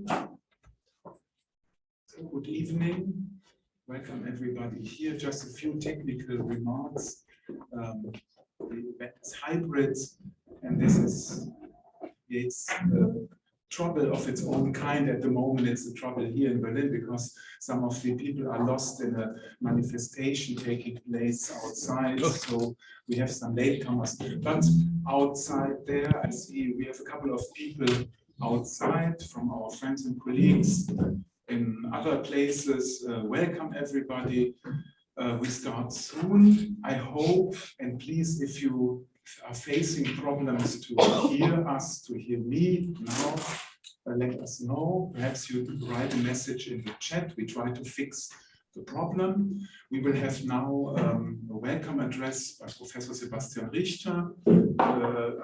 Good evening. Welcome everybody here. Just a few technical remarks. The event is hybrid, and this is trouble of its own kind at the moment. It's a trouble here in Berlin because some of the people are lost in a manifestation taking place outside. So we have some latecomers. But outside there, I see we have a couple of people outside from our friends and colleagues in other places. Welcome everybody. We start soon, I hope, and please, if you are facing problems to hear us, to hear me now, let us know. Perhaps you write a message in the chat. We try to fix the problem. We will have now a welcome address by Professor Sebastian Richter,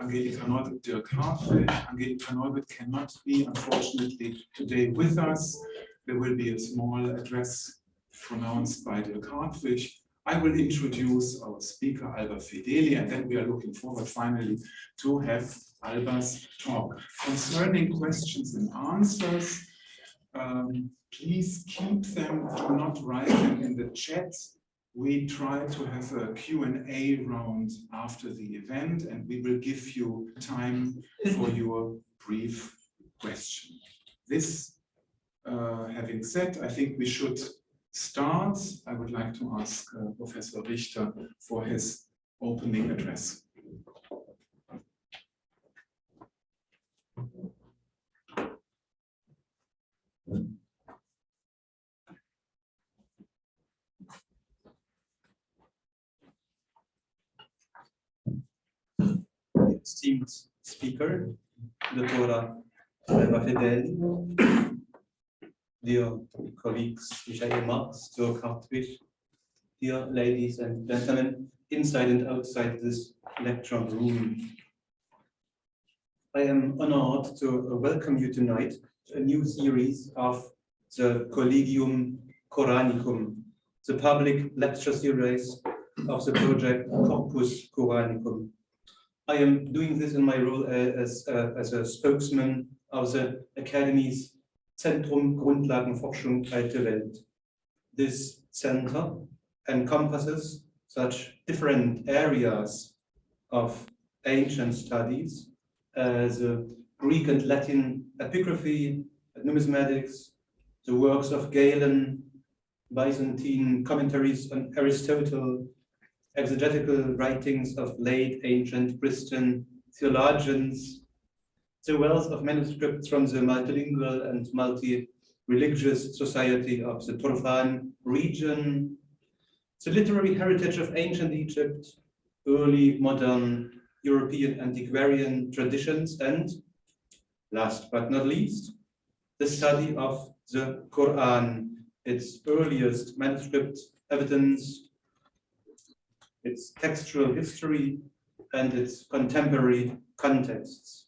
Angelika Neubert, Dirk Hartwig. Angelika Neubert cannot be, unfortunately, today with us. There will be a small address pronounced by Dirk Hartwig. I will introduce our speaker, Alba Fedeli, and then we are looking forward finally to have Alba's talk. Concerning questions and answers, please keep them, do not write them in the chat. We try to have a Q&A round after the event, and we will give you time for your brief question. This having said, I think we should start. I would like to ask Professor Richter for his opening address. Esteemed speaker, Dr. Alba Fedeli, dear colleagues, Michael Marx, Dirk Hartwig, dear ladies and gentlemen, inside and outside this lecture room. I am honored to welcome you tonight to a new series of the Collegium Qur'ānicum, the public lecture series of the project Corpus Qur'ānicum. I am doing this in my role as a spokesman of the Academy's Zentrum Grundlagenforschung Alte Welt. This center encompasses such different areas of ancient studies as Greek and Latin epigraphy, numismatics, the works of Galen, Byzantine commentaries on Aristotle, exegetical writings of late ancient Christian theologians, the wealth of manuscripts from the multilingual and multi-religious society of the Qur'ān region, the literary heritage of ancient Egypt, early modern European antiquarian traditions, and, last but not least, the study of the Qur'an, its earliest manuscript evidence, its textual history, and its contemporary contexts.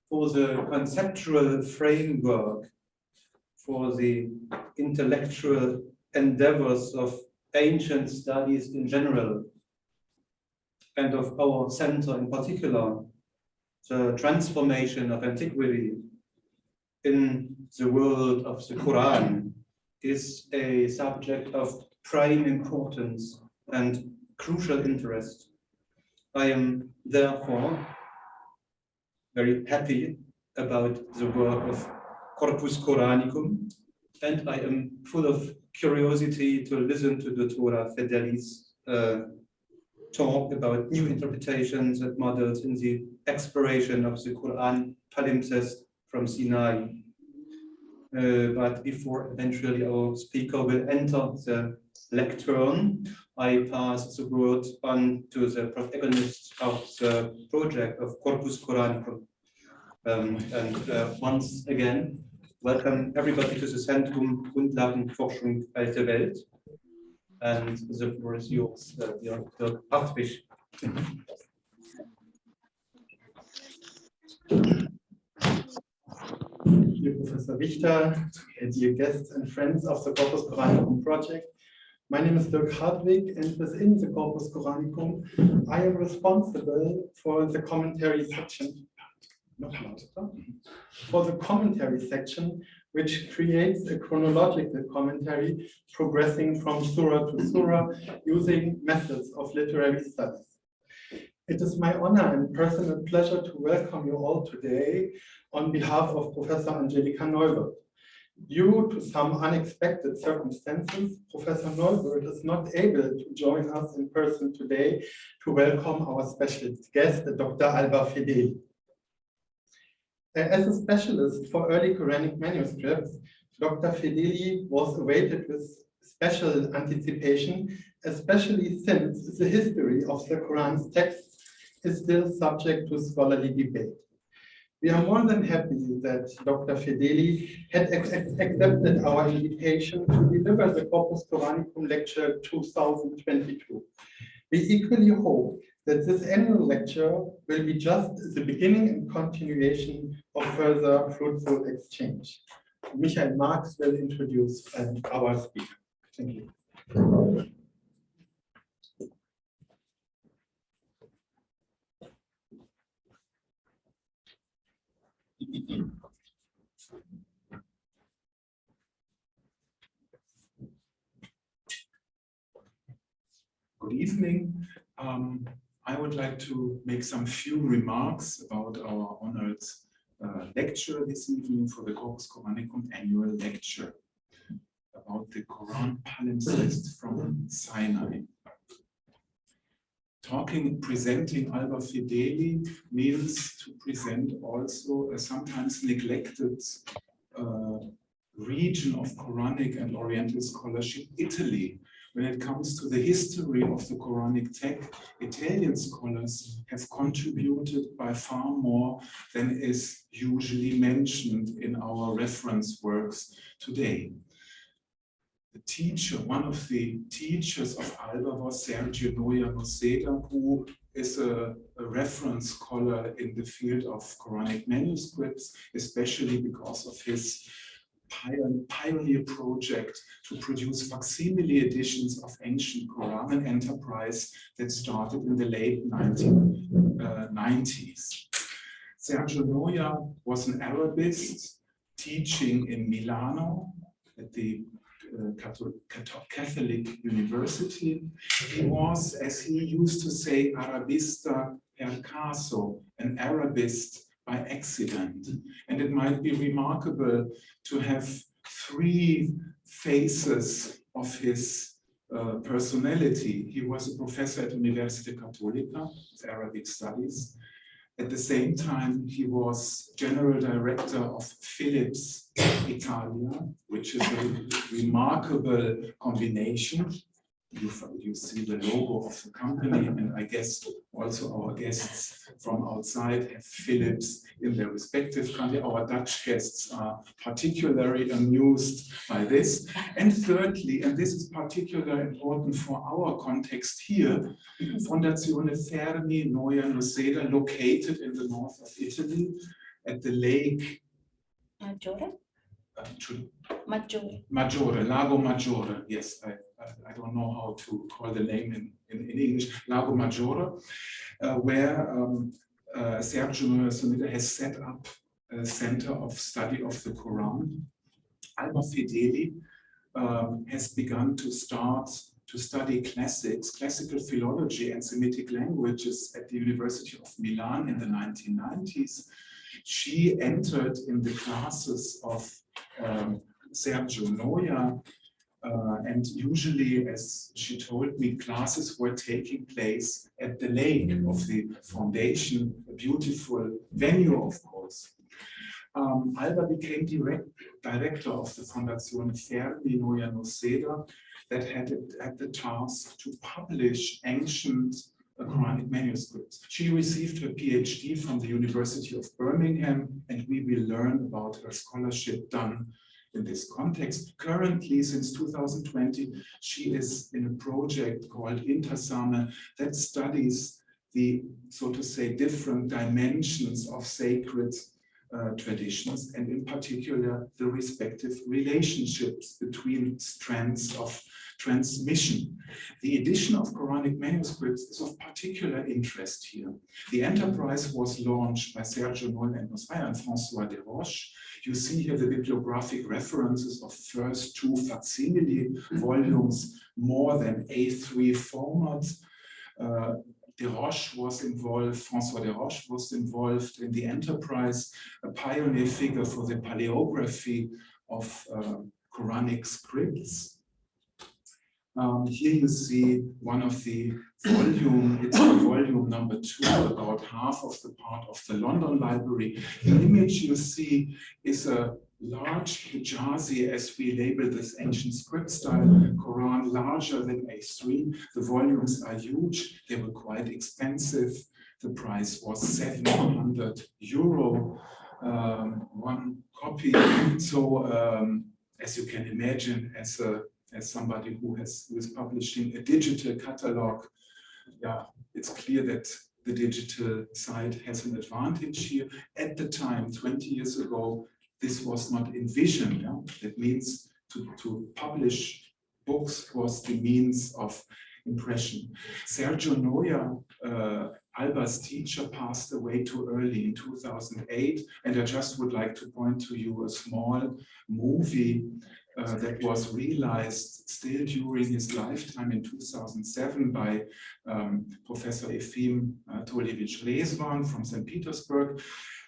For the conceptual framework, for the intellectual endeavors of ancient studies in general, and of our center in particular, the transformation of antiquity in the world of the Qur'an is a subject of prime importance and crucial interest. I am therefore very happy about the work of Corpus Qur'ānicum, and I am full of curiosity to listen to Dr. Fedeli's talk about new interpretations and models in the exploration of the Qur'an palimpsest from Sinai. But before eventually our speaker will enter the lectern, I pass the word on to the protagonist of the project of Corpus Qur'ānicum. Once again, welcome everybody to the Zentrum Grundlagenforschung Alte Welt. And the floor is yours, Dr. Hartwig. Dear Professor Richter, dear guests and friends of the Corpus Qur'ānicum project, my name is Dirk Hartwig, and within the Corpus Qur'ānicum, I am responsible for the commentary section. for the commentary section, which creates a chronological commentary progressing from surah to surah using methods of literary studies. It is my honor and personal pleasure to welcome you all today on behalf of Professor Angelika Neuwirth. Due to some unexpected circumstances, Professor Neuwirth is not able to join us in person today to welcome our special guest, Dr. Alba Fedeli. As a specialist for early Quranic manuscripts, Dr. Fedeli was awaited with special anticipation, especially since the history of the Quran's texts is still subject to scholarly debate. We are more than happy that Dr. Fedeli had accepted our invitation to deliver the Corpus Qur'anicum Lecture 2022. We equally hope that this annual lecture will be just the beginning and continuation of further fruitful exchange. Michael Marx will introduce our speaker. Thank you. Good evening. I would like to make some few remarks about our honored lecture this evening for the Corpus Qur'anicum annual lecture about the Quran Palimpsest from Sinai. Presenting Alba Fedeli means to present also a sometimes neglected region of Quranic and Oriental scholarship, Italy. When it comes to the history of the Quranic text, Italian scholars have contributed by far more than is usually mentioned in our reference works today. The teacher, one of the teachers of Alba was Sergio Noia Noceda, who is a reference scholar in the field of Quranic manuscripts, especially because of his pioneer project to produce facsimile editions of ancient Quran, an enterprise that started in the late 1990s. Sergio Noia was an Arabist teaching in Milano at the Catholic University. He was, as he used to say, Arabista per caso, an Arabist by accident. And it might be remarkable to have three phases of his personality. He was a professor at Università Cattolica of Arabic Studies. At the same time, he was general director of Philips Italia, which is a remarkable combination. You see the logo of the company, and I guess also our guests from outside have Philips in their respective country. Our Dutch guests are particularly amused by this. And thirdly, and this is particularly important for our context here, Fondazione Fermi Noia Noceda, located in the north of Italy at the lake Maggiore? Maggiore, Lago Maggiore, yes. I don't know how to call the name in English, Lago Maggiore, where Sergio Noia has set up a center of study of the Quran. Alba Fedeli has begun to study classical philology and Semitic languages at the University of Milan in the 1990s. She entered in the classes of Sergio Noia, and usually, as she told me, classes were taking place at the lake of the foundation, a beautiful venue, of course. Alba became director of the Fondazione Fermi Noia Noceda that had the task to publish ancient Quranic manuscripts. She received her PhD from the University of Birmingham, and we will learn about her scholarship done in this context. Currently, since 2020, she is in a project called Inter that studies the, so to say, different dimensions of sacred traditions, and in particular the respective relationships between strands of transmission. The edition of Quranic manuscripts is of particular interest here. The enterprise was launched by Sergio Noll and François Desroches. You see here the bibliographic references of first two facsimile volumes, more than A3 formats. Desroches was involved, François Desroches was involved in the enterprise, a pioneer figure for the paleography of Quranic scripts. Here you see one of the volume, it's the volume number 2, about half of the part of the London library. The image you see is a large Hijazi, as we label this ancient script style Quran, larger than A3. The volumes are huge, they were quite expensive. The price was €700, one copy. So as you can imagine, as somebody who is publishing a digital catalog, yeah, it's clear that the digital side has an advantage here. At the time, 20 years ago, this was not envisioned. Yeah? That means to publish books was the means of impression. Sergio Noll, Alba's teacher, passed away too early in 2008, and I just would like to point to you a small movie that was realized still during his lifetime in 2007 by Professor Efim Tolevich-Rezvan from St. Petersburg.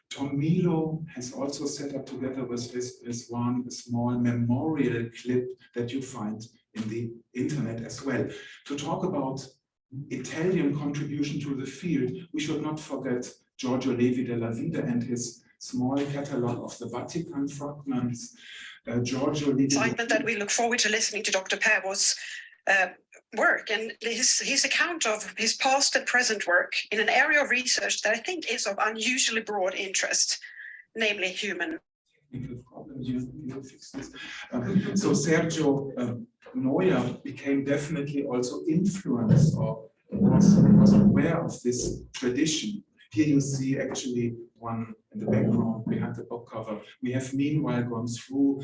Tom Milo has also set up together with Rezvan a small memorial clip that you find in the internet as well. To talk about Italian contribution to the field, we should not forget Giorgio Levi della Vida and his small catalog of the Vatican fragments. Giorgio Levi Excitement that we look forward to listening to Dr. Perwo's work and his account of his past and present work in an area of research that I think is of unusually broad interest, namely human. So Sergio Noll became definitely also influenced or was aware of this tradition. Here you see actually one in the background behind the book cover. We have meanwhile gone through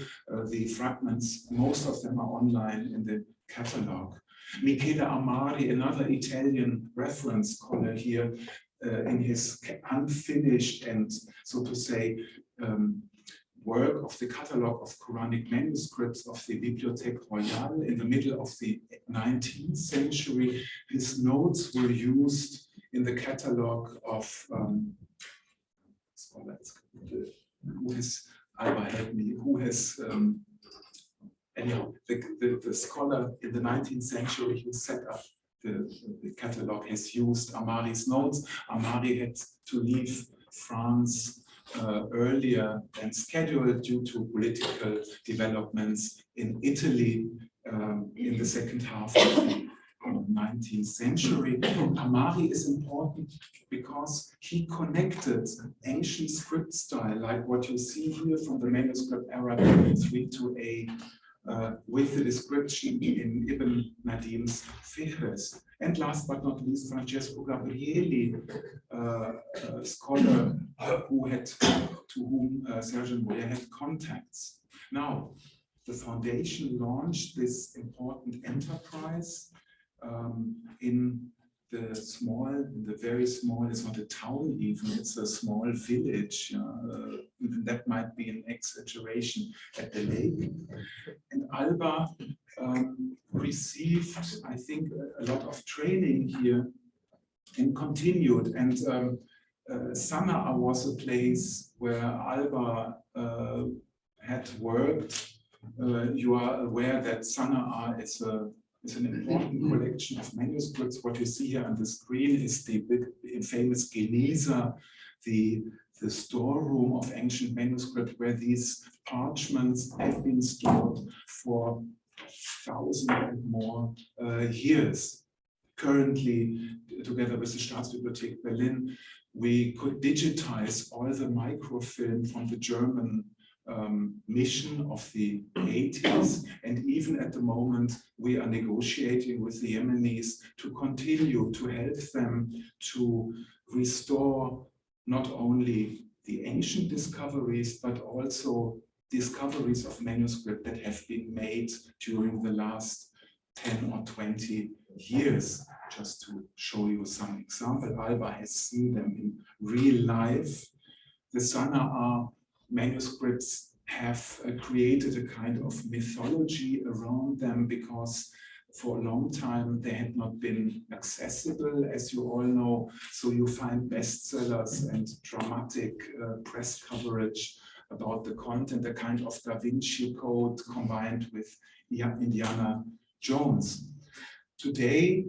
the fragments. Most of them are online in the catalog. Michele Amari, another Italian reference scholar here, in his unfinished and, so to say, work of the catalog of Quranic manuscripts of the Bibliothèque Royale in the middle of the 19th century. His notes were used in the catalog of who has Alba help me, who has anyhow the scholar in the 19th century who set up the catalog has used Amari's notes. Amari had to leave France earlier than scheduled due to political developments in Italy in the second half of the 19th century. Amari is important because he connected ancient script style, like what you see here from the manuscript Arabic 3 to A, with the description in Ibn Nadim's Fihrist. And last but not least, Francesco Gabrieli, a scholar to whom Sergio Noll had contacts. Now, the foundation launched this important enterprise in the very small, it's not a town even, it's a small village. Even that might be an exaggeration, at the lake. And Alba received, I think, a lot of training here and continued. And Sana'a was a place where Alba had worked. You are aware that Sana'a is an important collection of manuscripts. What you see here on the screen is the big famous Geniza, the storeroom of ancient manuscript where these parchments have been stored for 1,000 and more years. Currently, together with the Staatsbibliothek Berlin, we could digitize all the microfilm from the German mission of the 80s, and even at the moment we are negotiating with the Yemenis to continue to help them to restore not only the ancient discoveries, but also discoveries of manuscript that have been made during the last 10 or 20 years. Just to show you some example, Alba has seen them in real life. The Sinai manuscripts have created a kind of mythology around them because for a long time they had not been accessible, as you all know. So you find bestsellers and dramatic press coverage about the content, a kind of Da Vinci Code combined with Indiana Jones. Today,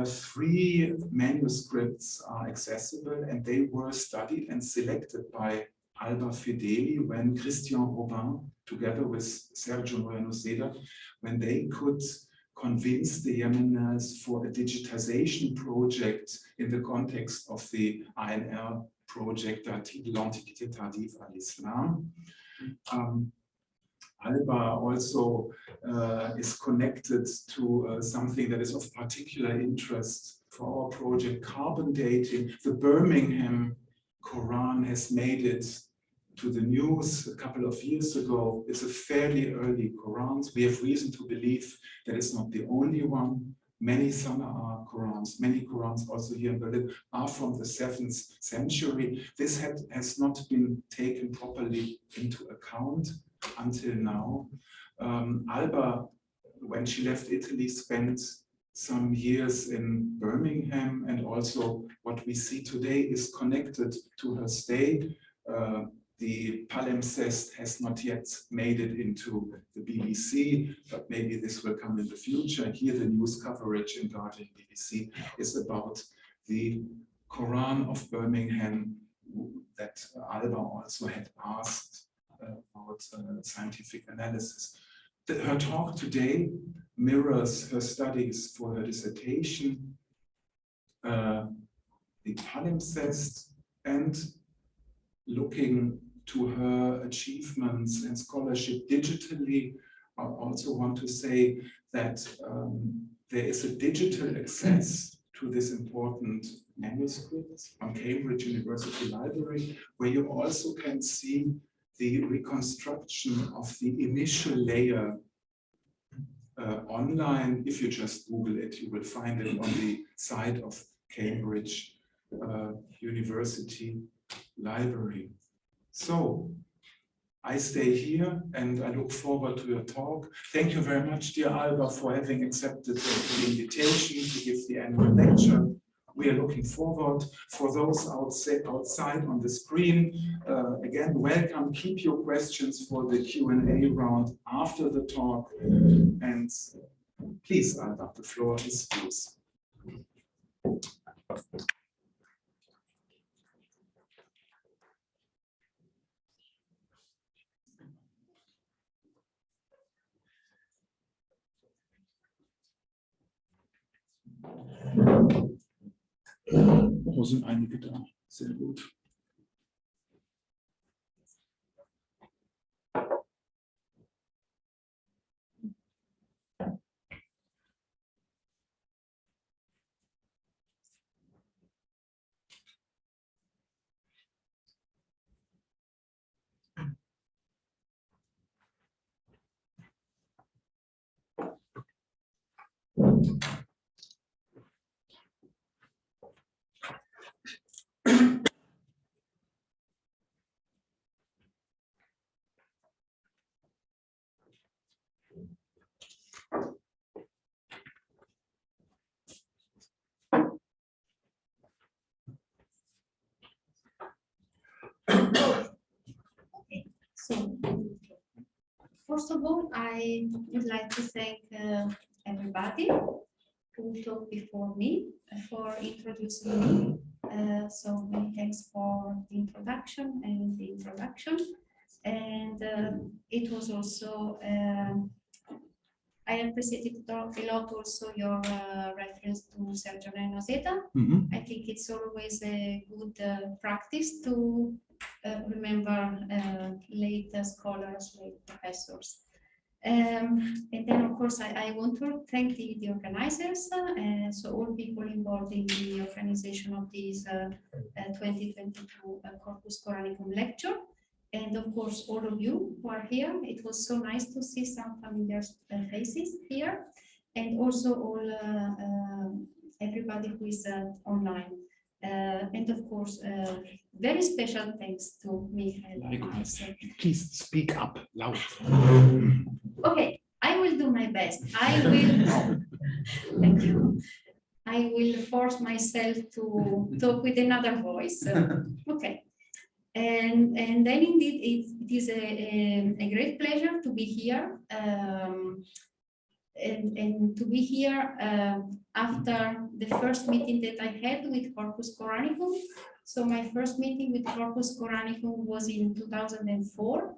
3 manuscripts are accessible, and they were studied and selected by Alba Fedeli when Christian Robin, together with Sergio Noyano-Seda, when they could convince the Yemenis for a digitization project in the context of the ANR project, L'Antiquité tardive à l'Islam. Alba also is connected to something that is of particular interest for our project, carbon dating. The Birmingham Qur'an has made it to the news a couple of years ago. It's a fairly early Qur'an. We have reason to believe that it's not the only one. Many Sinai Qur'ans, many Qur'ans also here in Berlin are from the 7th century. This has not been taken properly into account until now. Alba, when she left Italy, spent some years in Birmingham, and also what we see today is connected to her stay. The Palimpsest has not yet made it into the BBC, but maybe this will come in the future. And here the news coverage in Guardian BBC is about the Quran of Birmingham that Alba also had asked about scientific analysis. Her talk today mirrors her studies for her dissertation, the Palimpsest, and looking to her achievements and scholarship digitally. I also want to say that there is a digital access to this important manuscript on Cambridge University Library, where you also can see the reconstruction of the initial layer online. If you just Google it, you will find it on the site of Cambridge University Library. So I stay here and I look forward to your talk. Thank you very much, dear Alba, for having accepted the invitation to give the annual lecture. We are looking forward. For those outside on the screen, again, welcome. Keep your questions for the Q&A round after the talk. And please, Alba, the floor is yours. Oh, sind einige da. Sehr gut. So, first of all, I would like to thank everybody who talked before me for introducing me. So many thanks for the introduction and the introduction. And it was also, I appreciated a lot also your reference to Sergio Noyano-Seda. I think it's always a good practice to remember late scholars, late professors. And then, of course, I want to thank the organizers, so all people involved in the organization of this 2022 Corpus Qur'anicum lecture. And of course, all of you who are here. It was so nice to see some familiar faces here, and also all everybody who is online. And of course, very special thanks to Michael. Please speak up loud. Okay, I will do my best. I will. Thank you. I will force myself to talk with another voice. Okay. And then indeed it is a great pleasure to be here and to be here after the first meeting that I had with Corpus Qur'anicum. So my first meeting with Corpus Qur'anicum was in 2004.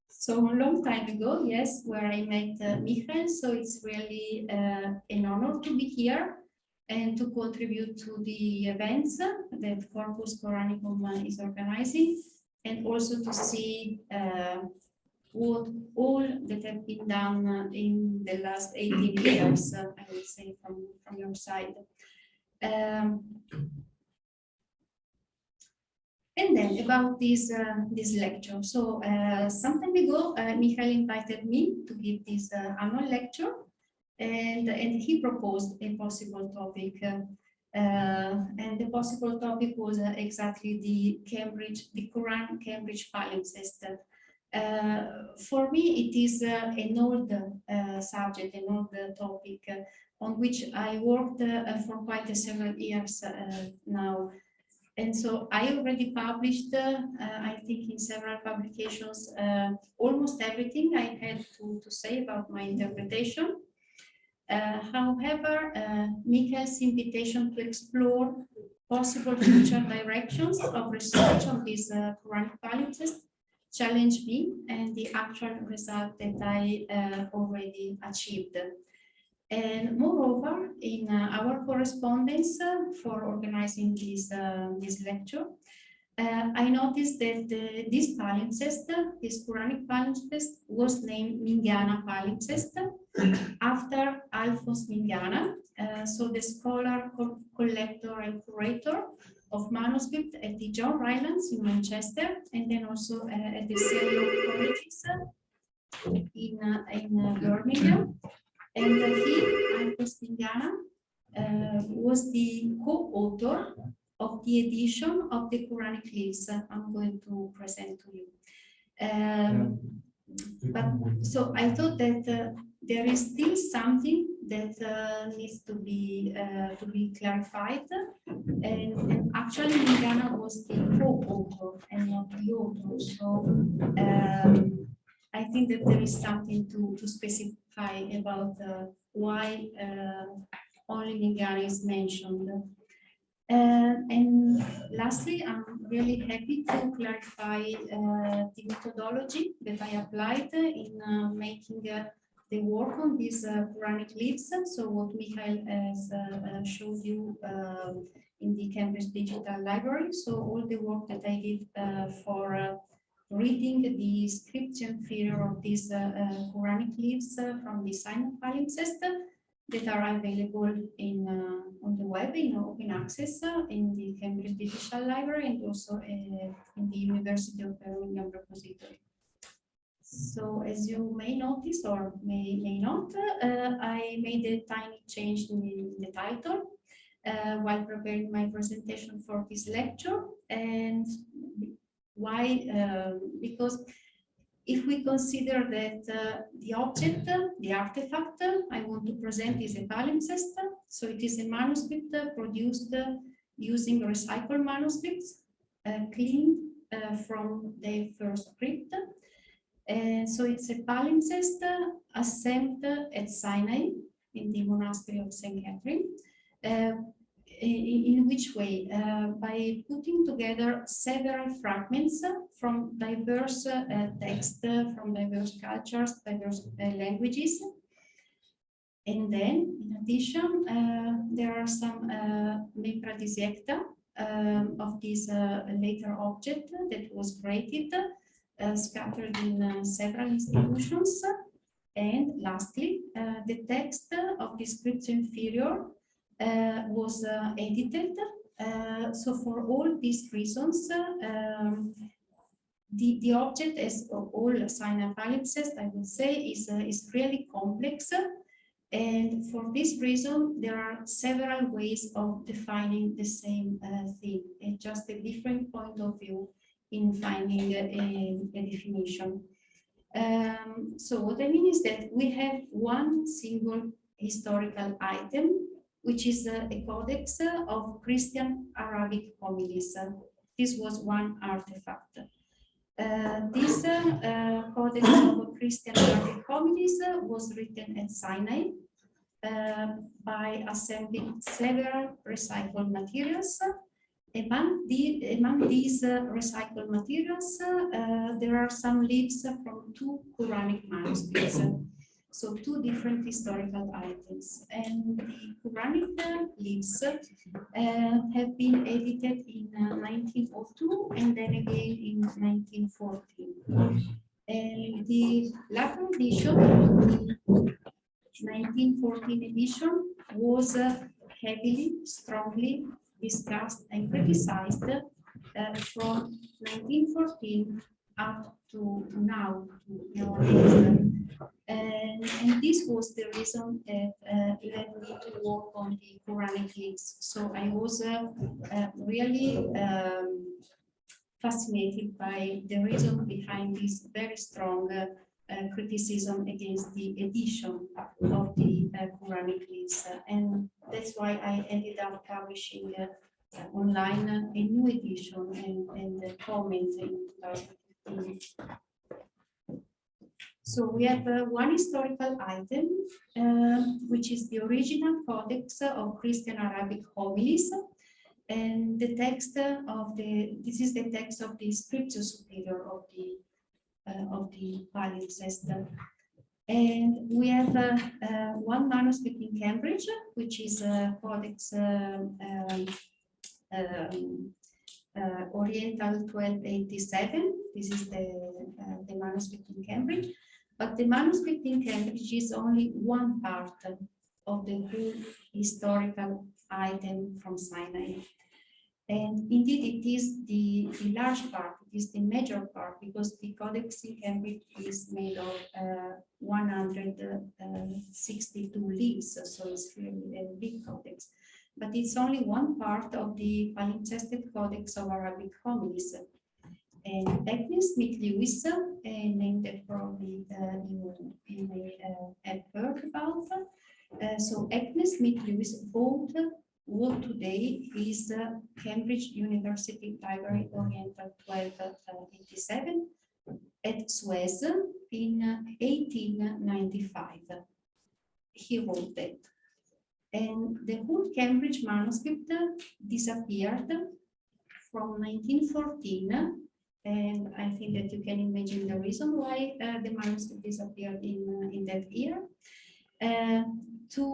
So a long time ago, yes, where I met Michael. So it's really an honor to be here and to contribute to the events that Corpus Qur'anicum is organizing, and also to see what all that have been done in the last 18 years, I would say, from your side. And then about this lecture. So some time ago, Michael invited me to give this annual lecture. And he proposed a possible topic, and the possible topic was exactly the Qur'an Cambridge Palimpsest. For me, it is an old subject, an old topic on which I worked for quite several years now. And so I already published, I think in several publications, almost everything I had to say about my interpretation. However, Michael's invitation to explore possible future directions of research on this Qur'anic palimpsest challenged me and the actual result that I already achieved. And moreover, in our correspondence for organizing this lecture, I noticed that this palimpsest, this Qur'anic palimpsest, was named Mingana Palimpsest after Alphonse Mingana, so the scholar, collector, and curator of manuscript at the John Rylands in Manchester, and then also at the Syriac colleges in Birmingham. And he, Alphonse Mingana, was the co-author of the edition of the Quranic leaves I'm going to present to you. But so I thought that there is still something that needs to be clarified, and actually Mingana was the co-author and not the author. So I think that there is something to specify about why only Mingana is mentioned. And lastly, I'm really happy to clarify the methodology that I applied in making the work on these Quranic leaves. So what Michael has showed you in the Cambridge Digital Library. So all the work that I did for reading the scripture figure of these Quranic leaves from the Sinai palimpsest that are available on the web in open access in the Cambridge Digital Library and also in the University of Birmingham repository. So as you may notice or may not, I made a tiny change in the title while preparing my presentation for this lecture. And why? Because if we consider that the object, the artifact I want to present is a palimpsest, so it is a manuscript produced using recycled manuscripts, cleaned from the first script. And so it's a palimpsest assembled at Sinai in the monastery of St. Catherine. In which way? By putting together several fragments from diverse texts, from diverse cultures, diverse languages. And then, in addition, there are some membradisiecta of this later object that was created, scattered in several institutions. And lastly, the text of the scripts inferior was edited. So for all these reasons, the object, as all Sinai palimpsests, I would say, is really complex. And for this reason, there are several ways of defining the same thing, and just a different point of view in finding a definition. So what I mean is that we have one single historical item, which is a codex of Christian Arabic homilies. This was one artifact. This codex of Christian Arabic homilies was written at Sinai by assembling several recycled materials. Among these recycled materials, there are some leaves from two Quranic manuscripts, so two different historical items. And the Quranic leaves have been edited in 1902 and then again in 1914. And the latter edition, the 1914 edition, was heavily, strongly discussed and criticized from 1914 up to now, and this was the reason that led me to work on the Quranic leaves. So I was really fascinated by the reason behind this very strong criticism against the edition of the Quranic leaves, and that's why I ended up publishing online a new edition and a comment in 2015. So we have one historical item, which is the original codex of Christian Arabic homilies, and the text of this is the text of the scripture superior of the palimpsest. And we have one manuscript in Cambridge, which is Codex Oriental 1287. This is the manuscript in Cambridge. But the manuscript in Cambridge is only one part of the whole historical item from Sinai. And indeed, it is the large part, it is the major part, because the Codex in Cambridge is made of 162 leaves, so it's really a big codex. But it's only one part of the palimpsested Codex of Arabic homilies. And Agnes Smith Lewis, a name that probably you may have heard about. So Agnes Smith Lewis bought what today is Cambridge University Library Oriental 1287 at Suez in 1895. He wrote that. And the whole Cambridge manuscript disappeared from 1914, and I think that you can imagine the reason why the manuscript disappeared in that year, to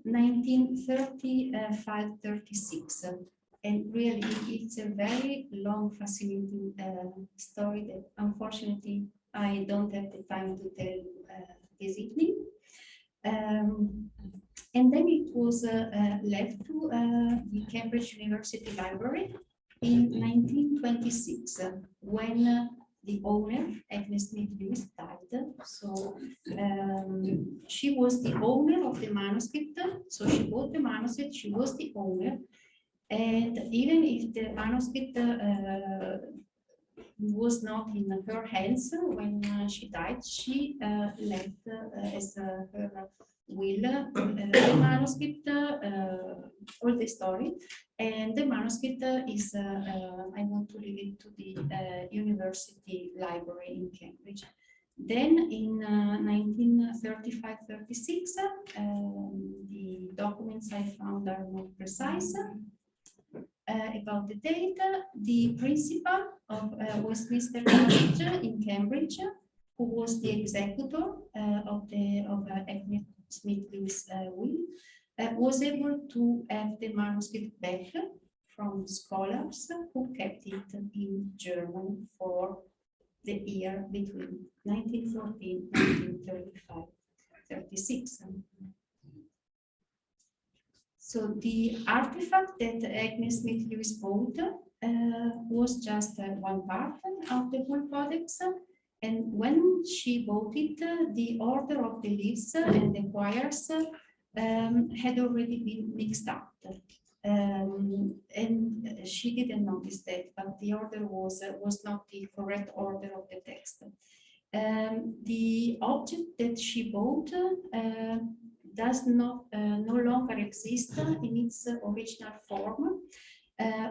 1935-36. And really, it's a very long, fascinating story that unfortunately I don't have the time to tell this evening. And then it was left to the Cambridge University Library in 1926, when the owner, Agnes Smith Lewis, died. So she was the owner of the manuscript. So she bought the manuscript, she was the owner. And even if the manuscript was not in her hands when she died, she left as her will the manuscript, all the story, and the manuscript is I want to leave it to the University Library in Cambridge. Then in 1935-36, the documents I found are not precise about the date. The principal of Westminster College in Cambridge, who was the executor of Agnes Smith Lewis' will, was able to have the manuscript back from scholars who kept it in German for the year between 1914 and 1935. 36. So the artifact that Agnes Smith Lewis bought was just one part of the whole codex. And when she bought it, the order of the leaves and the quires had already been mixed up. And she didn't notice that, but the order was not the correct order of the text. The object that she bought does not no longer exist in its original form.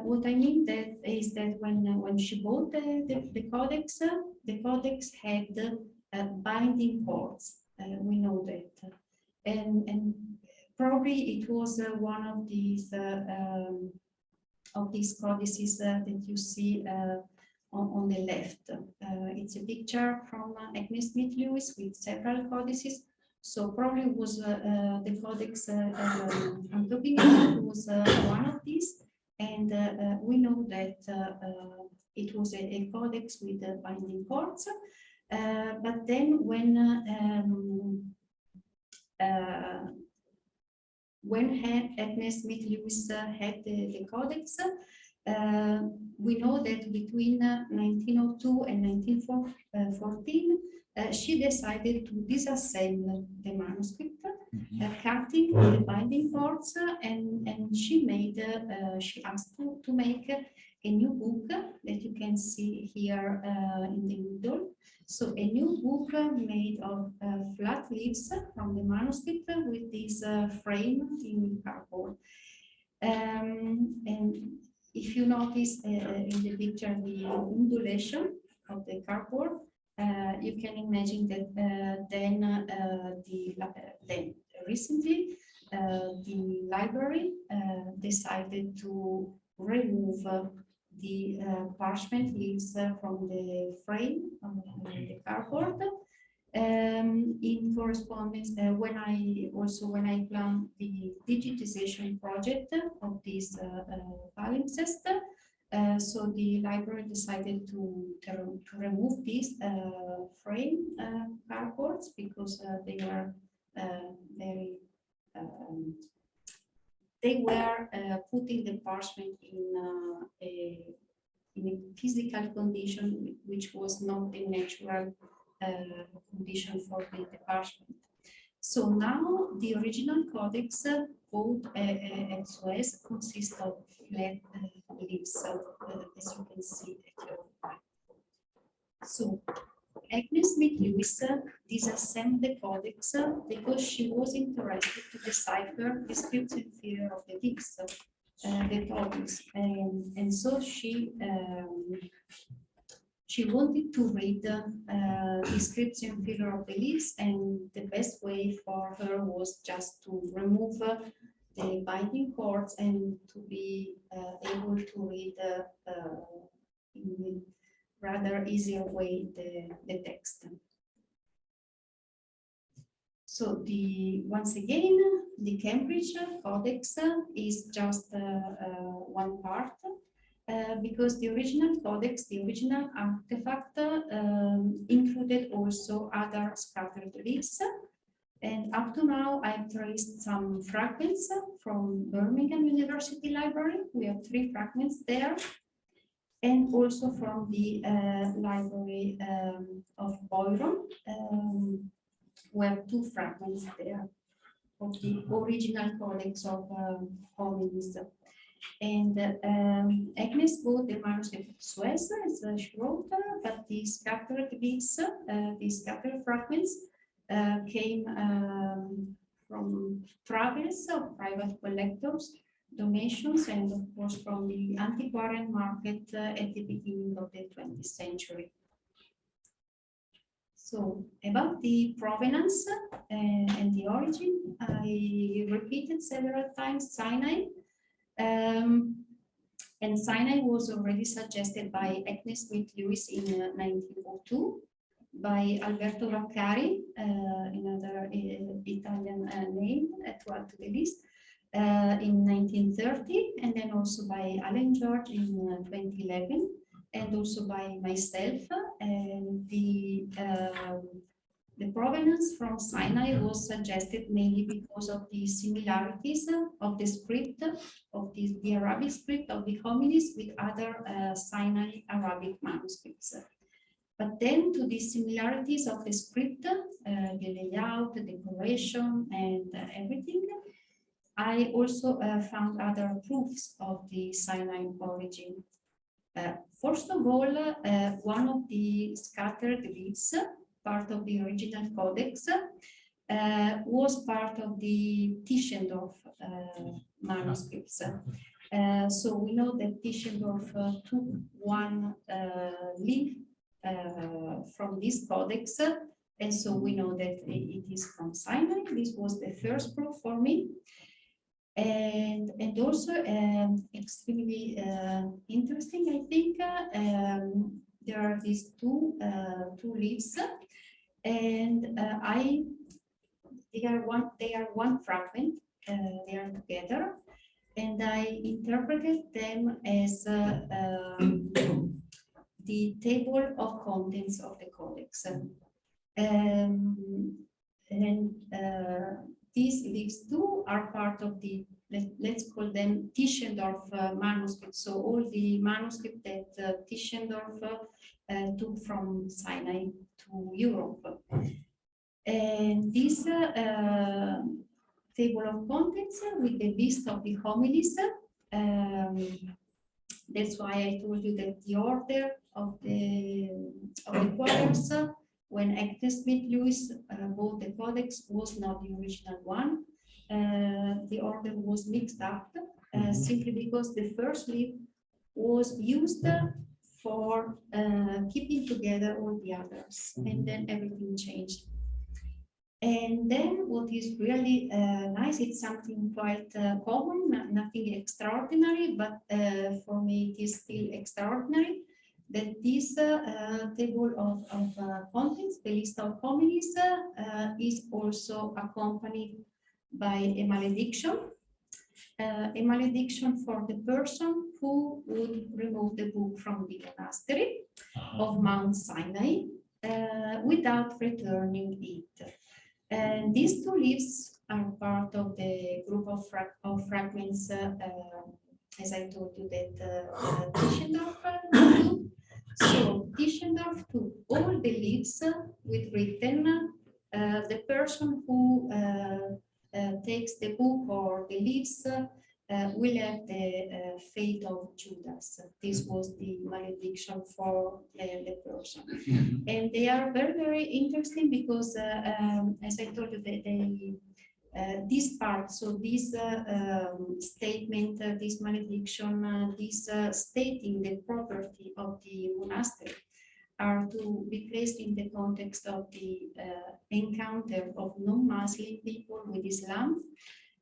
What I mean is that when she bought the codex had binding cords. We know that, and probably it was one of these codices that you see on the left. It's a picture from Agnes Smith Lewis with several codices. So probably was the codex I'm talking about was one of these, and we know that it was a codex with binding cords. But then when Agnes Smith Lewis had the codex, we know that between 1902 and 1914, she decided to disassemble the manuscript, cutting the binding cords, and she asked to make a new book that you can see here in the middle. So a new book made of flat leaves from the manuscript with this frame in cardboard. And if you notice in the picture the undulation of the cardboard, you can imagine that then recently the library decided to remove the parchment leaves from the frame of the cardboard. In correspondence, when I planned the digitization project of this palimpsest, so the library decided to remove these frame cardboards because they were putting the parchment in a physical condition which was not the natural condition for the parchment. So now the original codex, both at Suez, consists of flat leaves, as you can see at your right. So Agnes Smith Lewis disassembled the codex because she was interested to decipher the scripts inferior of the leaves, the topics, and so she wanted to read the scripts inferior of the leaves, and the best way for her was just to remove the binding cords and to be able to read in a rather easier way the text. So once again, the Cambridge Codex is just one part, because the original codex, the original artifact, included also other scattered leaves. And up to now, I've traced some fragments from Birmingham University Library. We have 3 fragments there. And also from the library of Boyron. We have 2 fragments there of the original codex of homilies. And Agnes bought the manuscript of Suez, as she wrote, but the scattered leaves, the scattered fragments came from travels of private collectors, donations, and of course from the antiquarian market at the beginning of the 20th century. So about the provenance and the origin, I repeated several times Sinai. And Sinai was already suggested by Agnes Smith Lewis in 1902, by Alberto Vaccari, another Italian name to add to the list, in 1930, and then also by Alan George in 2011, and also by myself. And The provenance from Sinai was suggested mainly because of the similarities of the script, of the Arabic script of the homilies with other Sinai Arabic manuscripts. But then to the similarities of the script, the layout, the decoration, and everything, I also found other proofs of the Sinai origin. First of all, one of the scattered leaves, part of the original codex, was part of the Tischendorf manuscripts. So we know that Tischendorf took one leaf from this codex, and so we know that it is from Sinai. This was the first proof for me. And also extremely interesting, I think, there are these two leaves, and they are one fragment. They are together, and I interpreted them as the table of contents of the codex. These two are part of the, let's call them Tischendorf manuscripts. So all the manuscripts that Tischendorf took from Sinai to Europe. And this table of contents with the list of the homilies, that's why I told you that the order of the quarters when Agnes Smith Lewis bought the codex was not the original one. The order was mixed up simply because the first leaf was used for keeping together all the others, and then everything changed. And then what is really nice, it's something quite common, nothing extraordinary, but for me it is still extraordinary, that this table of contents, the list of homilies, is also accompanied by a malediction for the person who would remove the book from the monastery of Mount Sinai without returning it. And these two leaves are part of the group of fragments, as I told you, that Tischendorf took. So Tischendorf took all the leaves with written, the person who takes the book or the leaves will have the fate of Judas. This was the malediction for the person. And they are very, very interesting because, as I told you, this part, so this statement, this malediction, this stating the property of the monastery are to be placed in the context of the encounter of non-Muslim people with Islam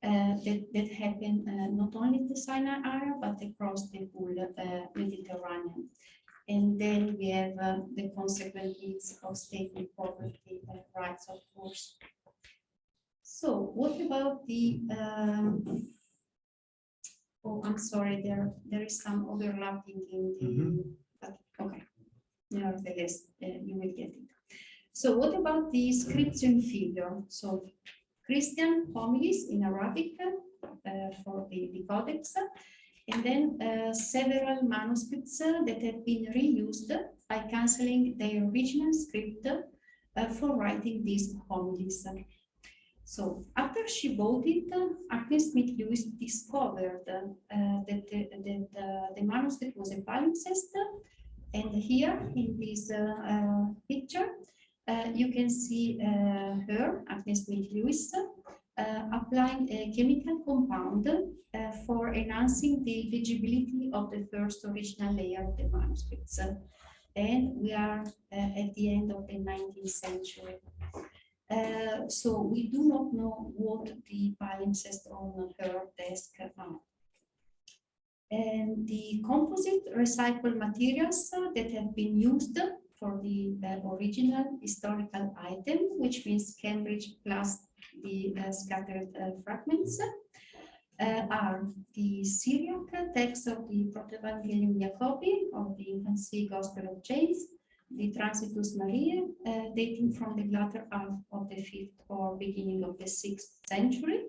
that happened not only in the Sinai area, but across the whole Mediterranean. And then we have the consequences of stating property rights, of course. So what about the, oh, I'm sorry, there is some overlapping in the, but okay, nevertheless, you will get it. So what about the scription figure? So Christian homilies in Arabic for the codex, and then several manuscripts that have been reused by cancelling their original script for writing these homilies. So after she bought it, Agnes Smith Lewis discovered that the manuscript was a palimpsest, and here in this picture you can see her, Agnes Smith Lewis, applying a chemical compound for enhancing the legibility of the first original layer of the manuscripts. And we are at the end of the 19th century. So we do not know what the palimpsests on her desk are. And the composite recycled materials that have been used for the original historical item, which means Cambridge plus the scattered fragments, are the Syriac text of the Proto-Evangelium Jacobi of the Infancy Gospel of James, the Transitus Mariae, dating from the latter half of the 5th or beginning of the 6th century.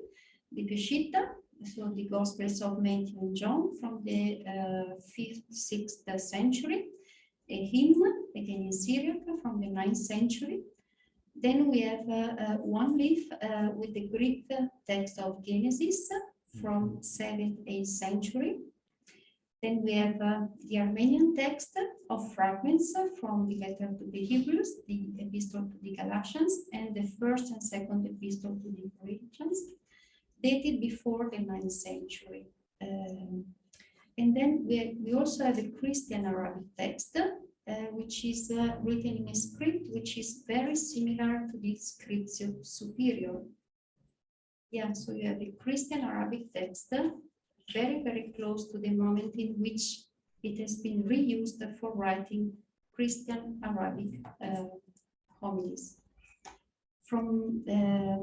The Peshitta, so the Gospels of Matthew and John from the 5th, 6th century. A hymn, again in Syriac, from the 9th century. Then we have one leaf with the Greek text of Genesis from 7th, 8th century. Then we have the Armenian text of fragments from the letter to the Hebrews, the epistle to the Galatians, and the first and second epistle to the Corinthians, dated before the 9th century. And then we also have a Christian Arabic text, which is written in a script which is very similar to the Scriptio Superior. Yeah, so you have a Christian Arabic text, very, very close to the moment in which it has been reused for writing Christian Arabic homilies from the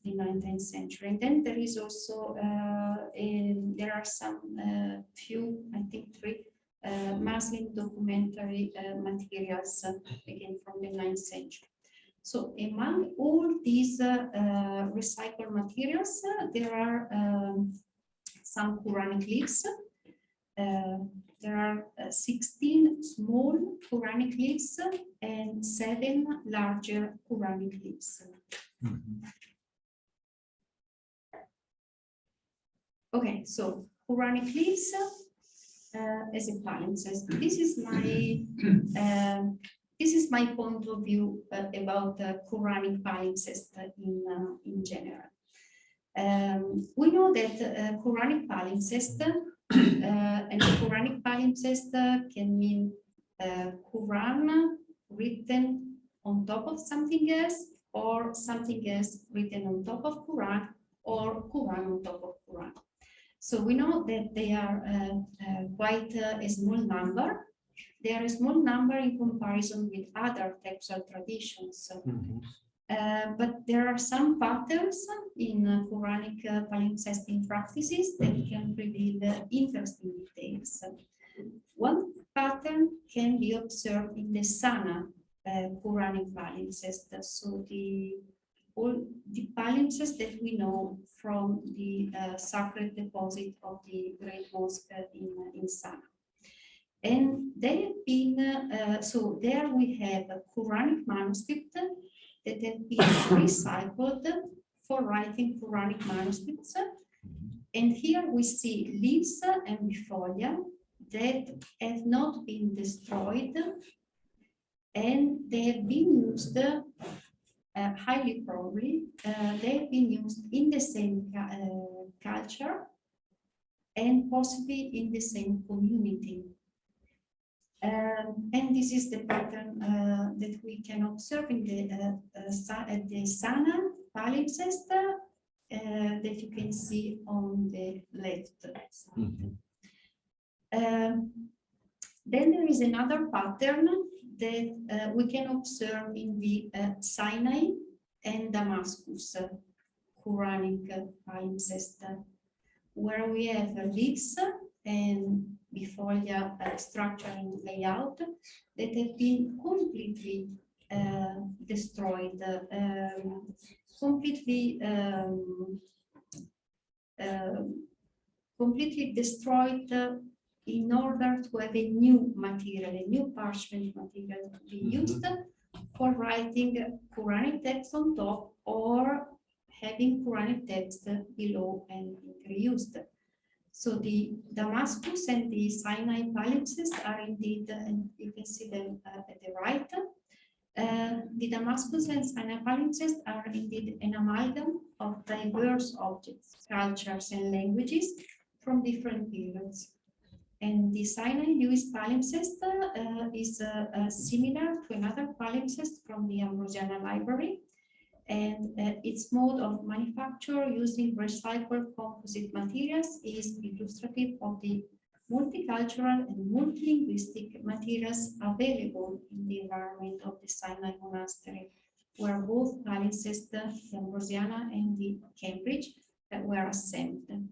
19th century. And then there is also, there are some few, I think 3, Muslim documentary materials, again from the 9th century. So among all these recycled materials, there are some Quranic leaves. There are 16 small Quranic leaves and 7 larger Quranic leaves. Okay, so Quranic leaves as a palimpsest. This is my point of view about Quranic palimpsest in general. We know that Quranic palimpsest and Quranic palimpsest can mean Quran written on top of something else, or something else written on top of Quran, or Quran on top of Quran. So we know that they are quite a small number. They are a small number in comparison with other textual traditions. But there are some patterns in Quranic palimpsesting practices that can reveal interesting details. One pattern can be observed in the Sana Quranic palimpsest, so all the palimpsests that we know from the sacred deposit of the Great Mosque in Sana. And they have been, so there we have a Quranic manuscript that have been recycled for writing Quranic manuscripts. And here we see leaves and bifolia that have not been destroyed, and they have been used, highly probably, they have been used in the same culture and possibly in the same community. And this is the pattern that we can observe in the Sana palimpsest that you can see on the left side. Then there is another pattern that we can observe in the Sinai and Damascus Quranic palimpsest, where we have leaves and bifolia structure and layout that have been completely destroyed, completely destroyed in order to have a new material, a new parchment material to be used for writing Quranic text on top, or having Quranic text below and reused. So the Damascus and the Sinai palimpsests are indeed, and you can see them at the right. The Damascus and Sinai palimpsests are indeed an amalgam of diverse objects, cultures, and languages from different periods. And the Sinai Lewis palimpsest is similar to another palimpsest from the Ambrosiana library. And its mode of manufacture using recycled composite materials is illustrative of the multicultural and multilinguistic materials available in the environment of the Sinai monastery, where both palimpsests, the Ambrosiana and the Cambridge, were assembled.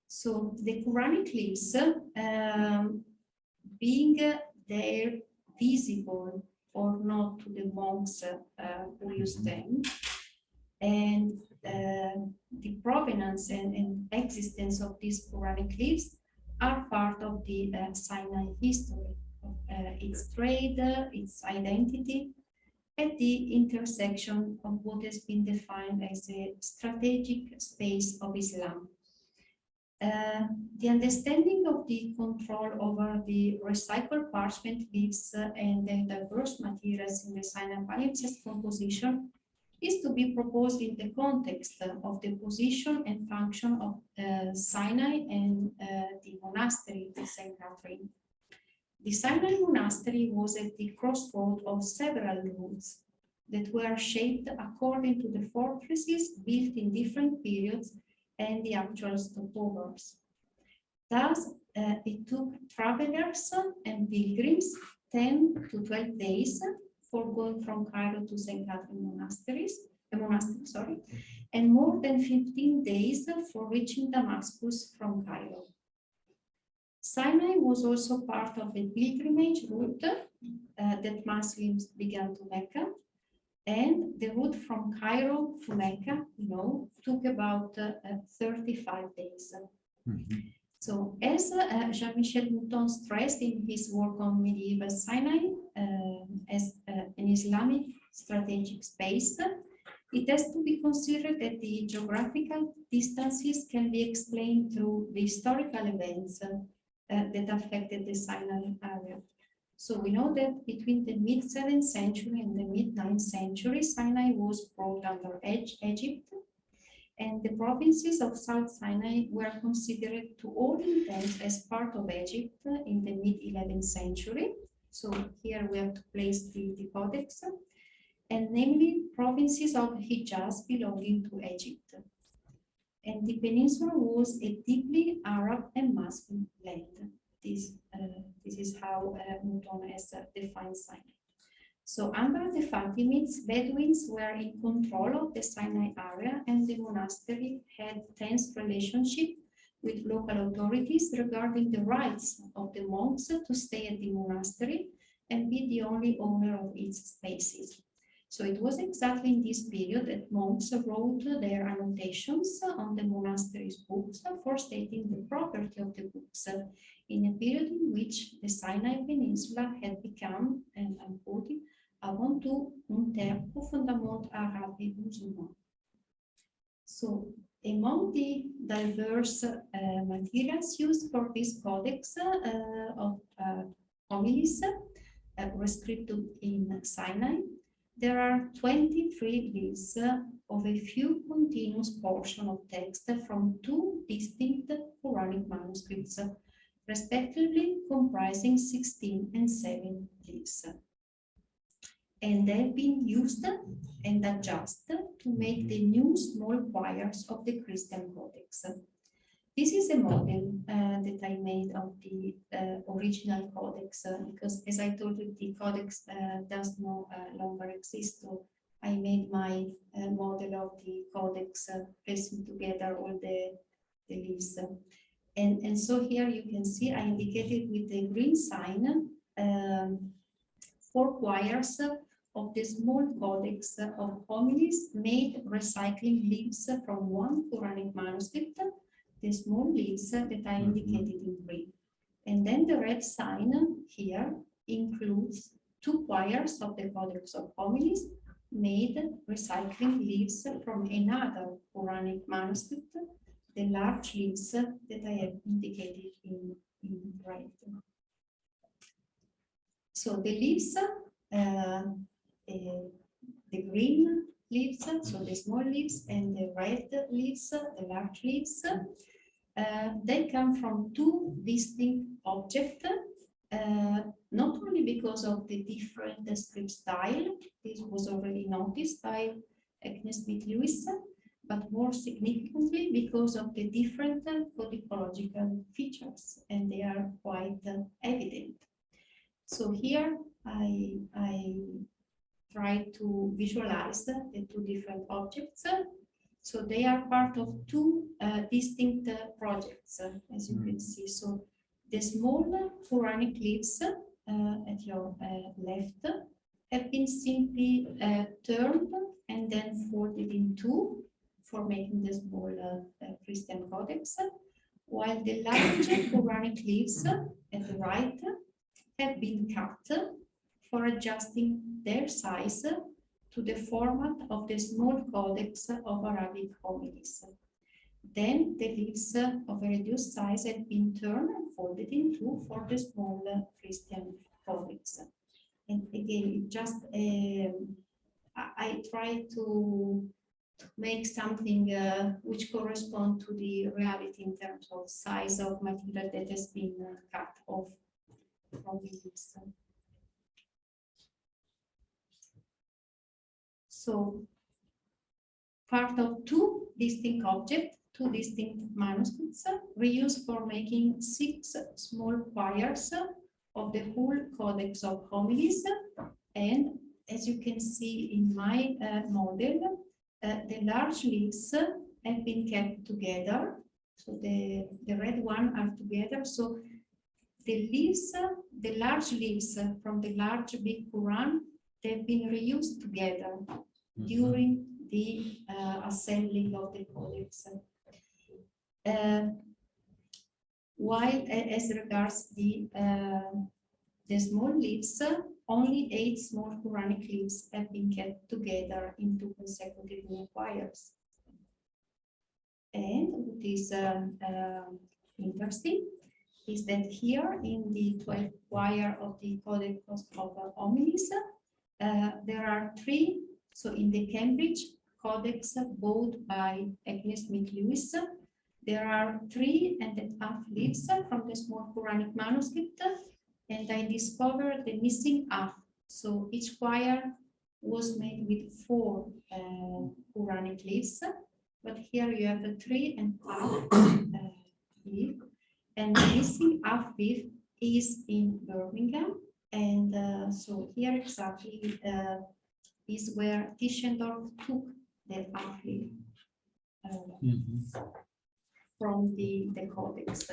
So the Quranic leaves being there visible or not to the monks who use them, and the provenance and existence of these Quranic leaves are part of the Sinai history, its trade, its identity, at the intersection of what has been defined as a strategic space of Islam. The understanding of the control over the recycled parchment leaves and the diverse materials in the Sinai palimpsest composition is to be proposed in the context of the position and function of Sinai and the monastery of St. Catherine. The Sinai monastery was at the crossroad of several routes that were shaped according to the fortresses built in different periods and the actual stopovers. Thus, it took travelers and pilgrims 10 to 12 days for going from Cairo to St. Catherine monastery, and more than 15 days for reaching Damascus from Cairo. Sinai was also part of the pilgrimage route that Muslims began to Mecca, and the route from Cairo to Mecca, took about 35 days. So, as Jean-Michel Mouton stressed in his work on medieval Sinai as an Islamic strategic space, it has to be considered that the geographical distances can be explained through the historical events that affected the Sinai area. So we know that between the mid-7th century and the mid-9th century, Sinai was brought under Egypt, and the provinces of South Sinai were considered to all intents as part of Egypt in the mid-11th century. So here we have to place the codex, and namely provinces of Hijaz belonging to Egypt. And the peninsula was a deeply Arab and Muslim land. This is how Mouton has defined Sinai. So under the Fatimids, Bedouins were in control of the Sinai area, and the monastery had tense relationship with local authorities regarding the rights of the monks to stay at the monastery and be the only owner of its spaces. So it was exactly in this period that monks wrote their annotations on the monastery's books for stating the property of the books in a period in which the Sinai Peninsula had become, and I'm quoting, avant tout un terre profondément arabe et musulman. So among the diverse materials used for this codex of homilies rescripted in Sinai, there are 23 lists of a few continuous portions of text from two distinct Quranic manuscripts, respectively comprising 16 and 7 lists. And they've been used and adjusted to make the new small choirs of the Christian Codex. This is a model that I made of the original Codex, because as I told you, the Codex does no longer exist. So I made my model of the Codex, placing together all the leaves. And so here you can see I indicated with the green sign 4 choirs of the small codex of homilies made recycling leaves from one Quranic manuscript, the small leaves that I indicated in green. And then the red sign here includes 2 choirs of the codex of homilies made recycling leaves from another Quranic manuscript, the large leaves that I have indicated in red. So the leaves, the green leaves, so the small leaves, and the red leaves, the large leaves, they come from 2 distinct objects, not only because of the different script style, this was already noticed by Agnes Smith Lewis, but more significantly because of the different codicological features, and they are quite evident. So here I try to visualize the 2 different objects. So they are part of 2 distinct projects, as you can see. So The small Quranic leaves at your left have been simply turned and then folded in two for making the small Christian codex, while the large Quranic leaves at the right have been cut for adjusting their size to the format of the small codex of Arabic homilies. Then the leaves of a reduced size have been turned and folded in two for the small Christian codex. And again, just I try to make something which correspond to the reality in terms of size of material that has been cut off from the leaves. So part of two distinct objects, two distinct manuscripts, reused for making 6 small quires of the whole Codex of Homilies. And as you can see in my model, the large leaves have been kept together. So the red one are together. So the leaves, the large leaves from the large big Quran, they've been reused together during the assembling of the codex. While as regards the small leaves, only 8 small Quranic leaves have been kept together in 2 consecutive quires. And what is interesting is that here in the 12th quire of the Codex of Homilies, there are 3. So in the Cambridge Codex bought by Agnes Smith Lewis, there are 3.5 leaves from the small Quranic manuscript, and I discovered the missing half. So each quire was made with 4 Quranic leaves, but here you have a 3.5 leaf, and the missing half leaf is in Birmingham, and so here exactly is where Tischendorf took the half leaf from the codex.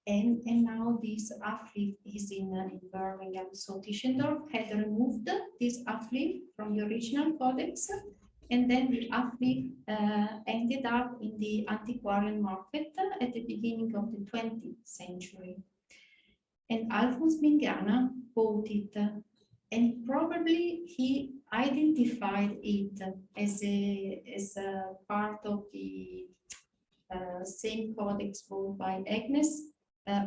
And now this half leaf is in Birmingham. So Tischendorf had removed this half leaf from the original codex, and then the half leaf ended up in the antiquarian market at the beginning of the 20th century. And Alphonse Mingana bought it, and probably he identified it as a part of the same codex bought by Agnes,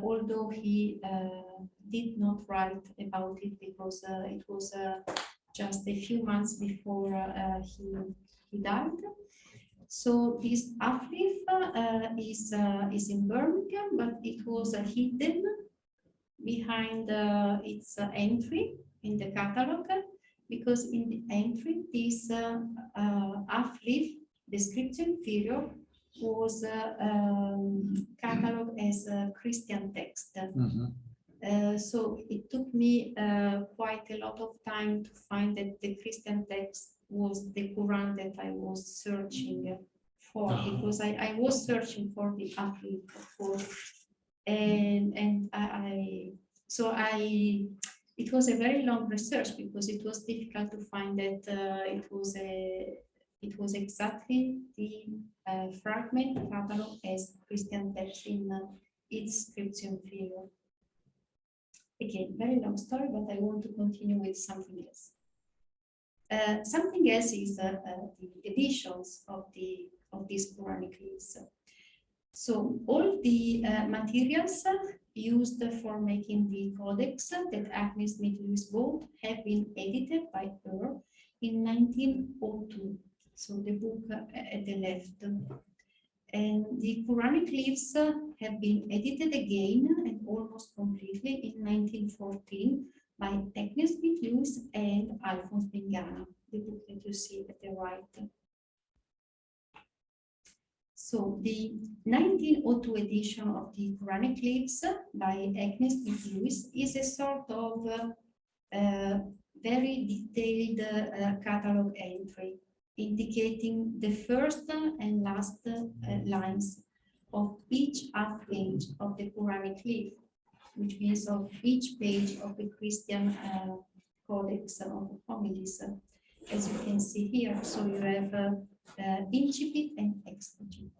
although he did not write about it because it was just a few months before he died. So this half leaf is in Birmingham, but it was hidden behind its entry in the catalog, because in the entry this half leaf description inferior was cataloged as a Christian text. So it took me quite a lot of time to find that the Christian text was the Quran that I was searching for, because I was searching for the half leaf, of course, and it was a very long research because it was difficult to find that it was exactly the fragment catalog as Christian text in its scripture inferior. Again, very long story, but I want to continue with something else. Something else is the editions of these Quranic leaves. So all the materials used for making the codex that Agnes Smith Lewis bought have been edited by her in 1902. So the book at the left. And the Quranic leaves have been edited again and almost completely in 1914 by Agnes Smith Lewis and Alphonse Mingana, the book that you see at the right. So the 1902 edition of the Quranic leaves by Agnes Smith Lewis is a sort of very detailed catalog entry, indicating the first and last lines of each half page of the Quranic leaf, which means of each page of the Christian codex of homilies, as you can see here. So you have incipit and exegete.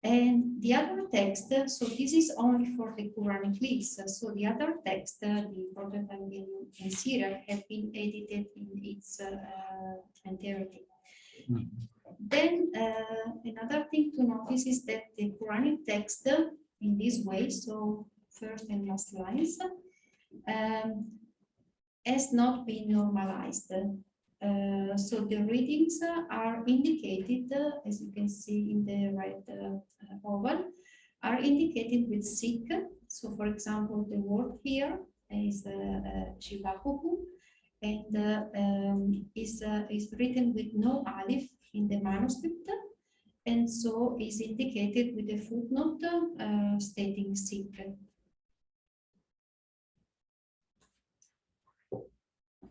And the other text, so this is only for the Quranic leaves. So the other text, the prototype in Syriac, have been edited in its entirety. Then another thing to notice is that the Quranic text in this way, so first and last lines, has not been normalized. So the readings are indicated, as you can see in the red oval, are indicated with sikh. So for example, the word here is Shivahuhu, and is written with no alif in the manuscript, and so is indicated with a footnote stating sikh.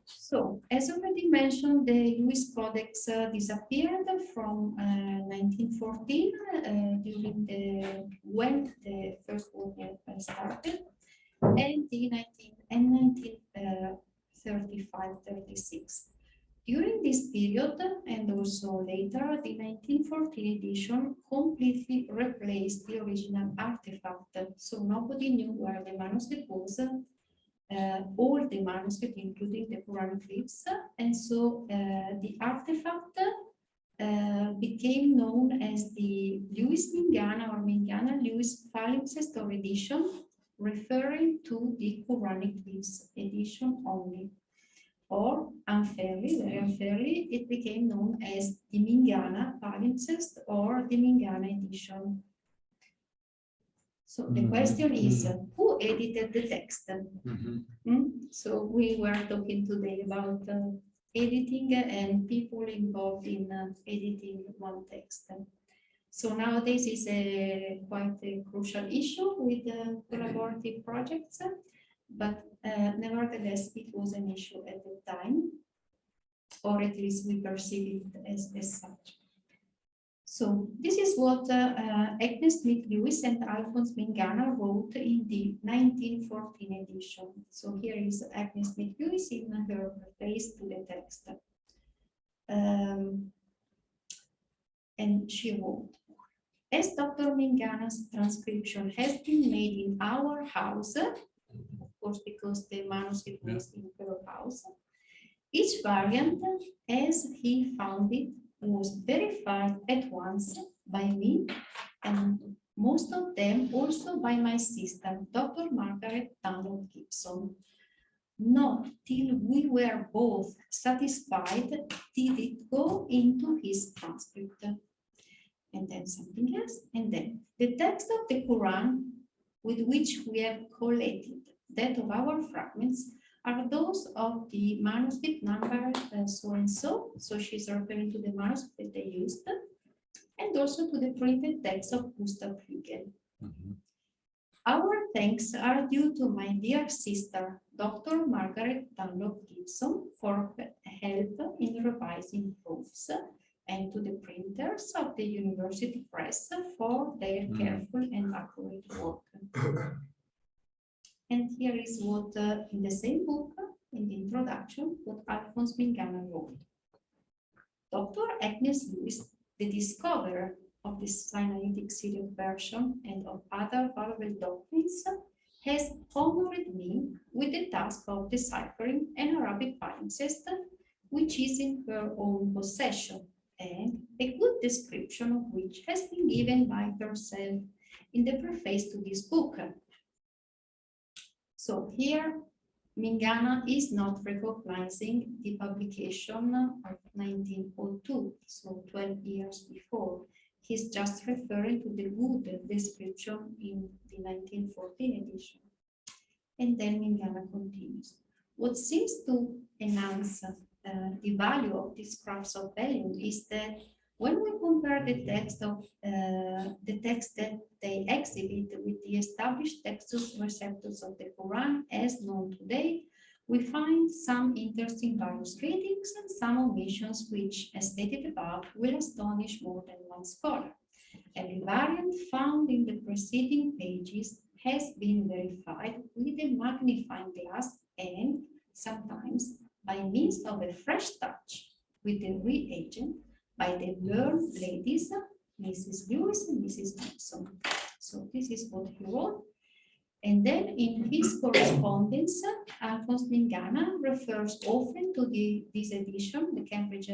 So, as already mentioned, the Lewis Codex disappeared from 1914 when the First World War started, and in 1935-36. During this period, and also later, the 1914 edition completely replaced the original artifact, so nobody knew where the manuscript was. All the manuscript, including the Quranic leaves, and so the artifact became known as the Lewis Mingana or Mingana Lewis Palimpsest edition, referring to the Quranic leaves edition only. Or unfairly, very unfairly, it became known as the Mingana Palimpsest or the Mingana edition. So the question is, who edited the text? So we were talking today about editing and people involved in editing one text. So nowadays is quite a crucial issue with collaborative projects, but nevertheless it was an issue at the time, or at least we perceive it as such. So this is what Agnes Smith Lewis and Alphonse Mingana wrote in the 1914 edition. So here is Agnes Smith Lewis in her preface to the text. And she wrote, as Dr. Mingana's transcription has been made in our house, of course because the manuscript was in her house, each variant, as he found it, was verified at once by me, and most of them also by my sister, Dr. Margaret Gibson. Not till we were both satisfied did it go into his transcript. And then something else, and then the text of the Quran with which we have collated that of our fragments are those of the manuscript number so and so. So she's referring to the manuscript that they used, and also to the printed text of Staatsbibliothek. Our thanks are due to my dear sister, Dr. Margaret Gibson, for her help in revising proofs, and to the printers of the University Press for their careful and accurate work. And here is what, in the same book, in the introduction, what Alphonse Mingana wrote. Dr. Agnes Lewis, the discoverer of the Sinaitic Syriac version and of other valuable doctrines, has honored me with the task of deciphering an Arabic palimpsest, which is in her own possession, and a good description of which has been given by herself in the preface to this book. So here, Mingana is not recognizing the publication of 1902, so 12 years before. He's just referring to the good description in the 1914 edition. And then Mingana continues. What seems to enhance the value of these scraps of vellum is that when we compare the text that they exhibit with the established textus receptus of the Quran as known today, we find some interesting various readings and some omissions which, as stated above, will astonish more than one scholar. Every variant found in the preceding pages has been verified with a magnifying glass and sometimes by means of a fresh touch with the reagent by the learned ladies, Mrs. Lewis and Mrs. Thompson. So this is what he wrote. And then in his correspondence, Alphonse Mingana refers often to this edition, the Cambridge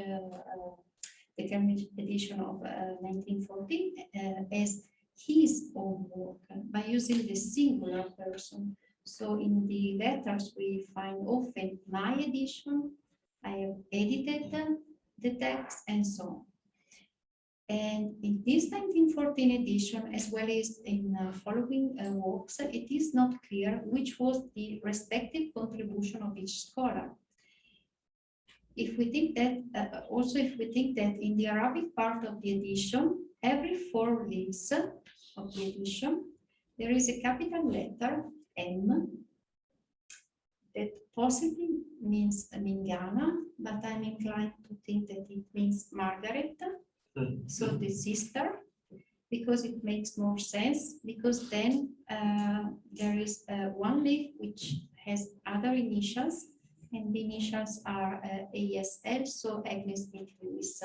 edition of 1914, as his own work by using the singular person. So in the letters we find often my edition, I have edited the text, and so on. And in this 1914 edition, as well as in following works, it is not clear which was the respective contribution of each scholar. If we think that, if we think that in the Arabic part of the edition, every 4 leaves of the edition, there is a capital letter M that possibly means Mingana, but I'm inclined to think that it means Margaret, so the sister, because it makes more sense, because then there is one leaf which has other initials, and the initials are ASL, so Agnes Smith Lewis.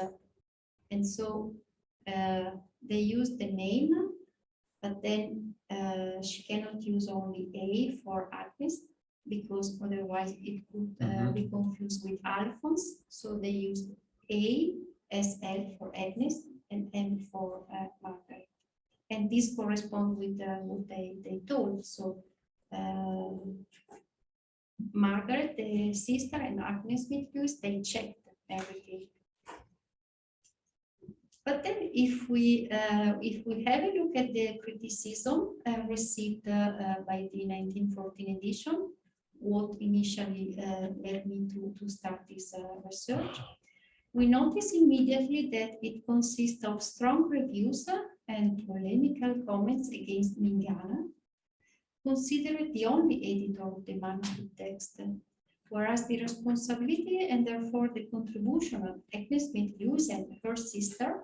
And so they use the name, but then she cannot use only A for Agnes, because otherwise it could be confused with Alphonse. So they used A as L for Agnes and M for Margaret. And this corresponds with what they told. So Margaret, the sister, and Agnes Smith Lewis, they checked everything. But then if we have a look at the criticism received by the 1914 edition, what initially led me to start this research, we notice immediately that it consists of strong reviews and polemical comments against Mingana, considered the only editor of the manuscript text, whereas the responsibility and therefore the contribution of Agnes Smith Lewis and her sister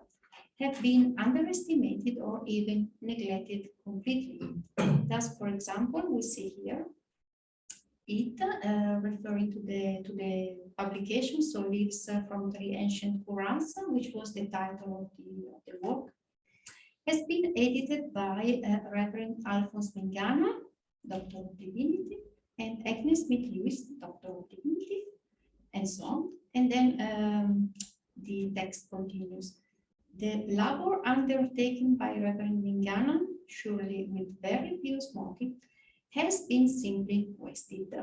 have been underestimated or even neglected completely. Thus, for example, we see here it referring to the publication, so leaves from the ancient Qur'āns, which was the title of the work, has been edited by Reverend Alphonse Mingana, Doctor of Divinity, and Agnes Smith Lewis, Doctor of Divinity, and so on. And then the text continues. The labor undertaken by Reverend Mingana, surely with very pious motive, has been simply wasted.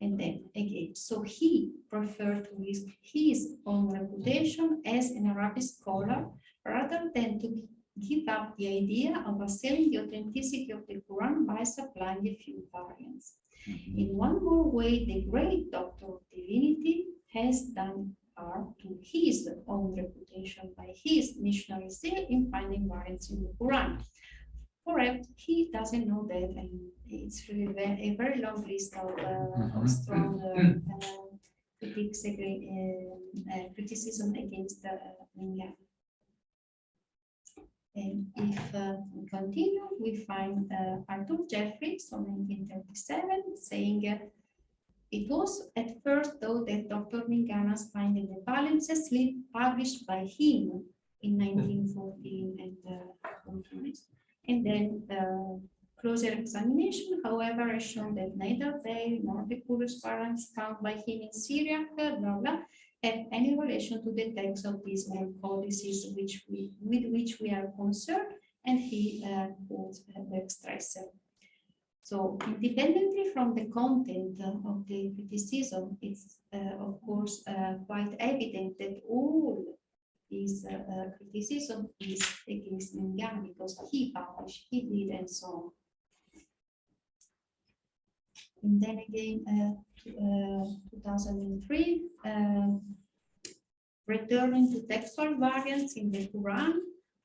And then again, so he preferred to risk his own reputation as an Arabic scholar rather than to give up the idea of assailing the authenticity of the Quran by supplying a few variants. In one more way, the great Doctor of Divinity has done harm to his own reputation by his missionary zeal in finding variants in the Quran. Correct, he doesn't know that, and it's really a very long list of strong criticism against Mingana. And if we continue, we find Arthur Jeffries from 1937 saying it was at first thought that Dr. Mingana's finding the Palimpsest published by him in 1914 and then closer examination, however, has shown that neither they nor the correspondence found by him in Syriac, have any relation to the text of these old codices with which we are concerned, and he quotes Bergstresser. So, independently from the content of the criticism, it's of course quite evident that all this criticism is against Mingana because he published, he did, and so on. And then again, 2003, returning to textual variants in the Quran,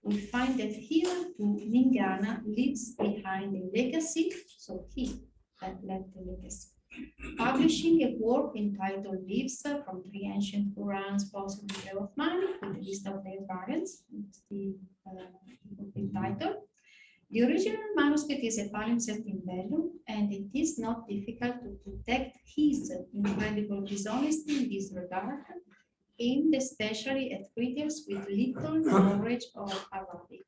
we find that here too Mingana leaves behind a legacy, so he left the legacy, publishing a work entitled Leaves from Three Ancient Qur'ans, possibly the Uthmanic, with a list of their variants. It's the title. The original manuscript is a palimpsest in vellum, and it is not difficult to detect his incredible dishonesty in this regard, aimed especially at readers with little knowledge of Arabic.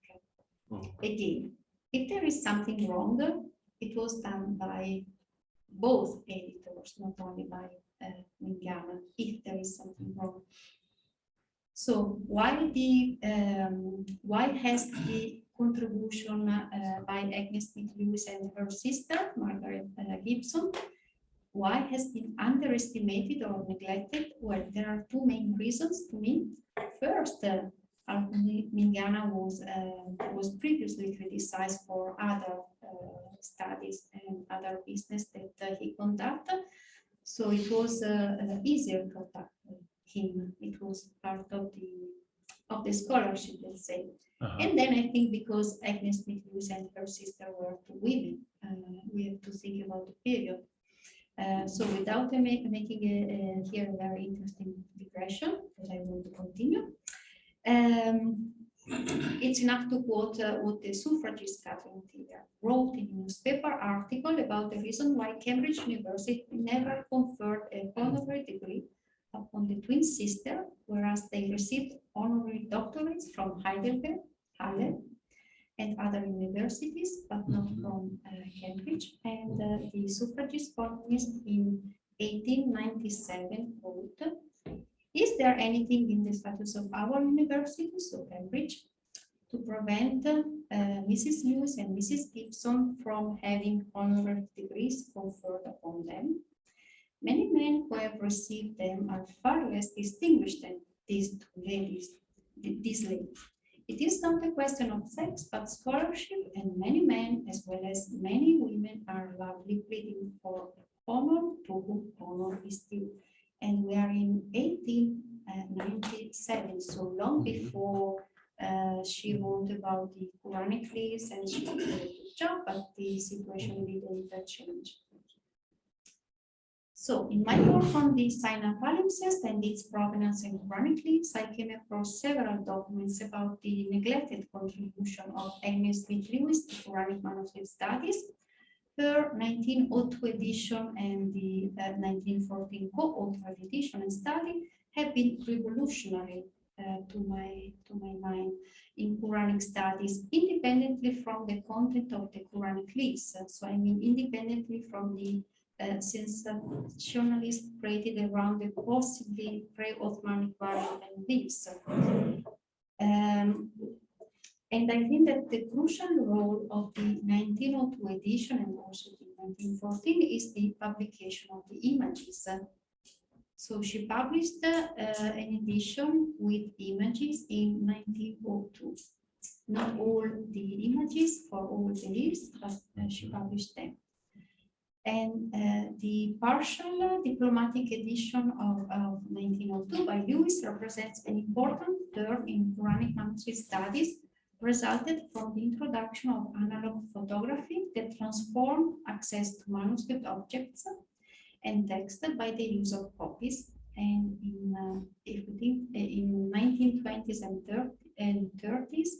Again, if there is something wrong, it was done by both editors, not only by Mingana, if there is something wrong. So why has the contribution by Agnes Smith Lewis and her sister, Margaret Gibson, why has been underestimated or neglected? Well, there are two main reasons to me. First, Mingana was previously criticized for other studies and other business that he conducted, so it was easier to attack him. It was part of the scholarship, let's say. And then I think because Agnes Smith Lewis and her sister were two women, we have to think about the period. So without making here a very interesting digression that I want to continue, it's enough to quote what the suffragist Catherine Taylor wrote in a newspaper article about the reason why Cambridge University never conferred a honorary degree upon the twin sister, whereas they received honorary doctorates from Heidelberg, Halle, and other universities, but not from Cambridge. And the suffragist columnist in 1897 wrote, "Is there anything in the statutes of our university, so Cambridge, to prevent Mrs. Lewis and Mrs. Gibson from having honorary degrees conferred upon them? Many men who have received them are far less distinguished than these two ladies, these ladies. It is not a question of sex, but scholarship, and many men, as well as many women, are loudly pleading for honor to whom honor is due." And we are in 1897, so long before she wrote about the Quranic leaves, and she did a good job, but the situation didn't change. So in my work on the Sinai palimpsest and its provenance in Quranic leaves, I came across several documents about the neglected contribution of Agnes Smith Lewis to Quranic manuscript studies. Her 1902 edition and the 1914 co-authored edition and study have been revolutionary to my mind in Quranic studies, independently from the content of the Quranic leaves. So I mean, independently from the sensationalists created around the possibly pre-Ottomanic variant and leaves. And I think that the crucial role of the 1902 edition and also the 1914 is the publication of the images. So she published an edition with images in 1902. Not all the images for all the leaves, but she published them. And the partial diplomatic edition of 1902 by Lewis represents an important turn in Quranic manuscript studies, resulted from the introduction of analog photography that transformed access to manuscript objects and text by the use of copies. And in 1920s and 30s,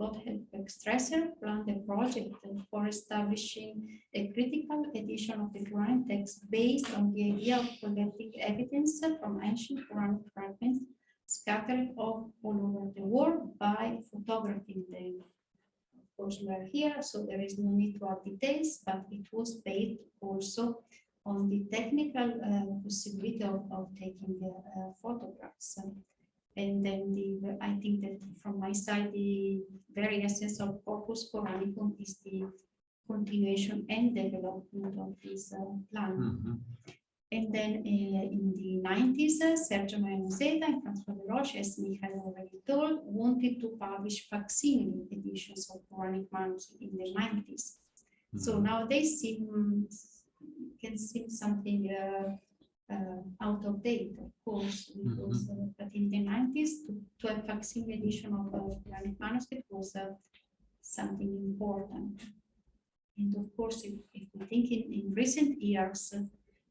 Gotthelf Stresser planned a project for establishing a critical edition of the Quranic text based on the idea of collecting evidence from ancient Quranic fragments scattered all over the world by photographing them. Of course, we are here, so there is no need to add details, but it was based also on the technical possibility of taking the photographs. And then I think that from my side, the very essence of Corpus Quranicum is the continuation and development of this plan. And then in the 90s, Sergio Mayanuzeta and François Deloche, as Michael already told, wanted to publish facsimile editions of Quranic manuscripts in the 90s. So nowadays can seem something out of date, of course, because, but in the 90s, to have facsimile edition of Quranic manuscript was something important. And of course, if we think in recent years,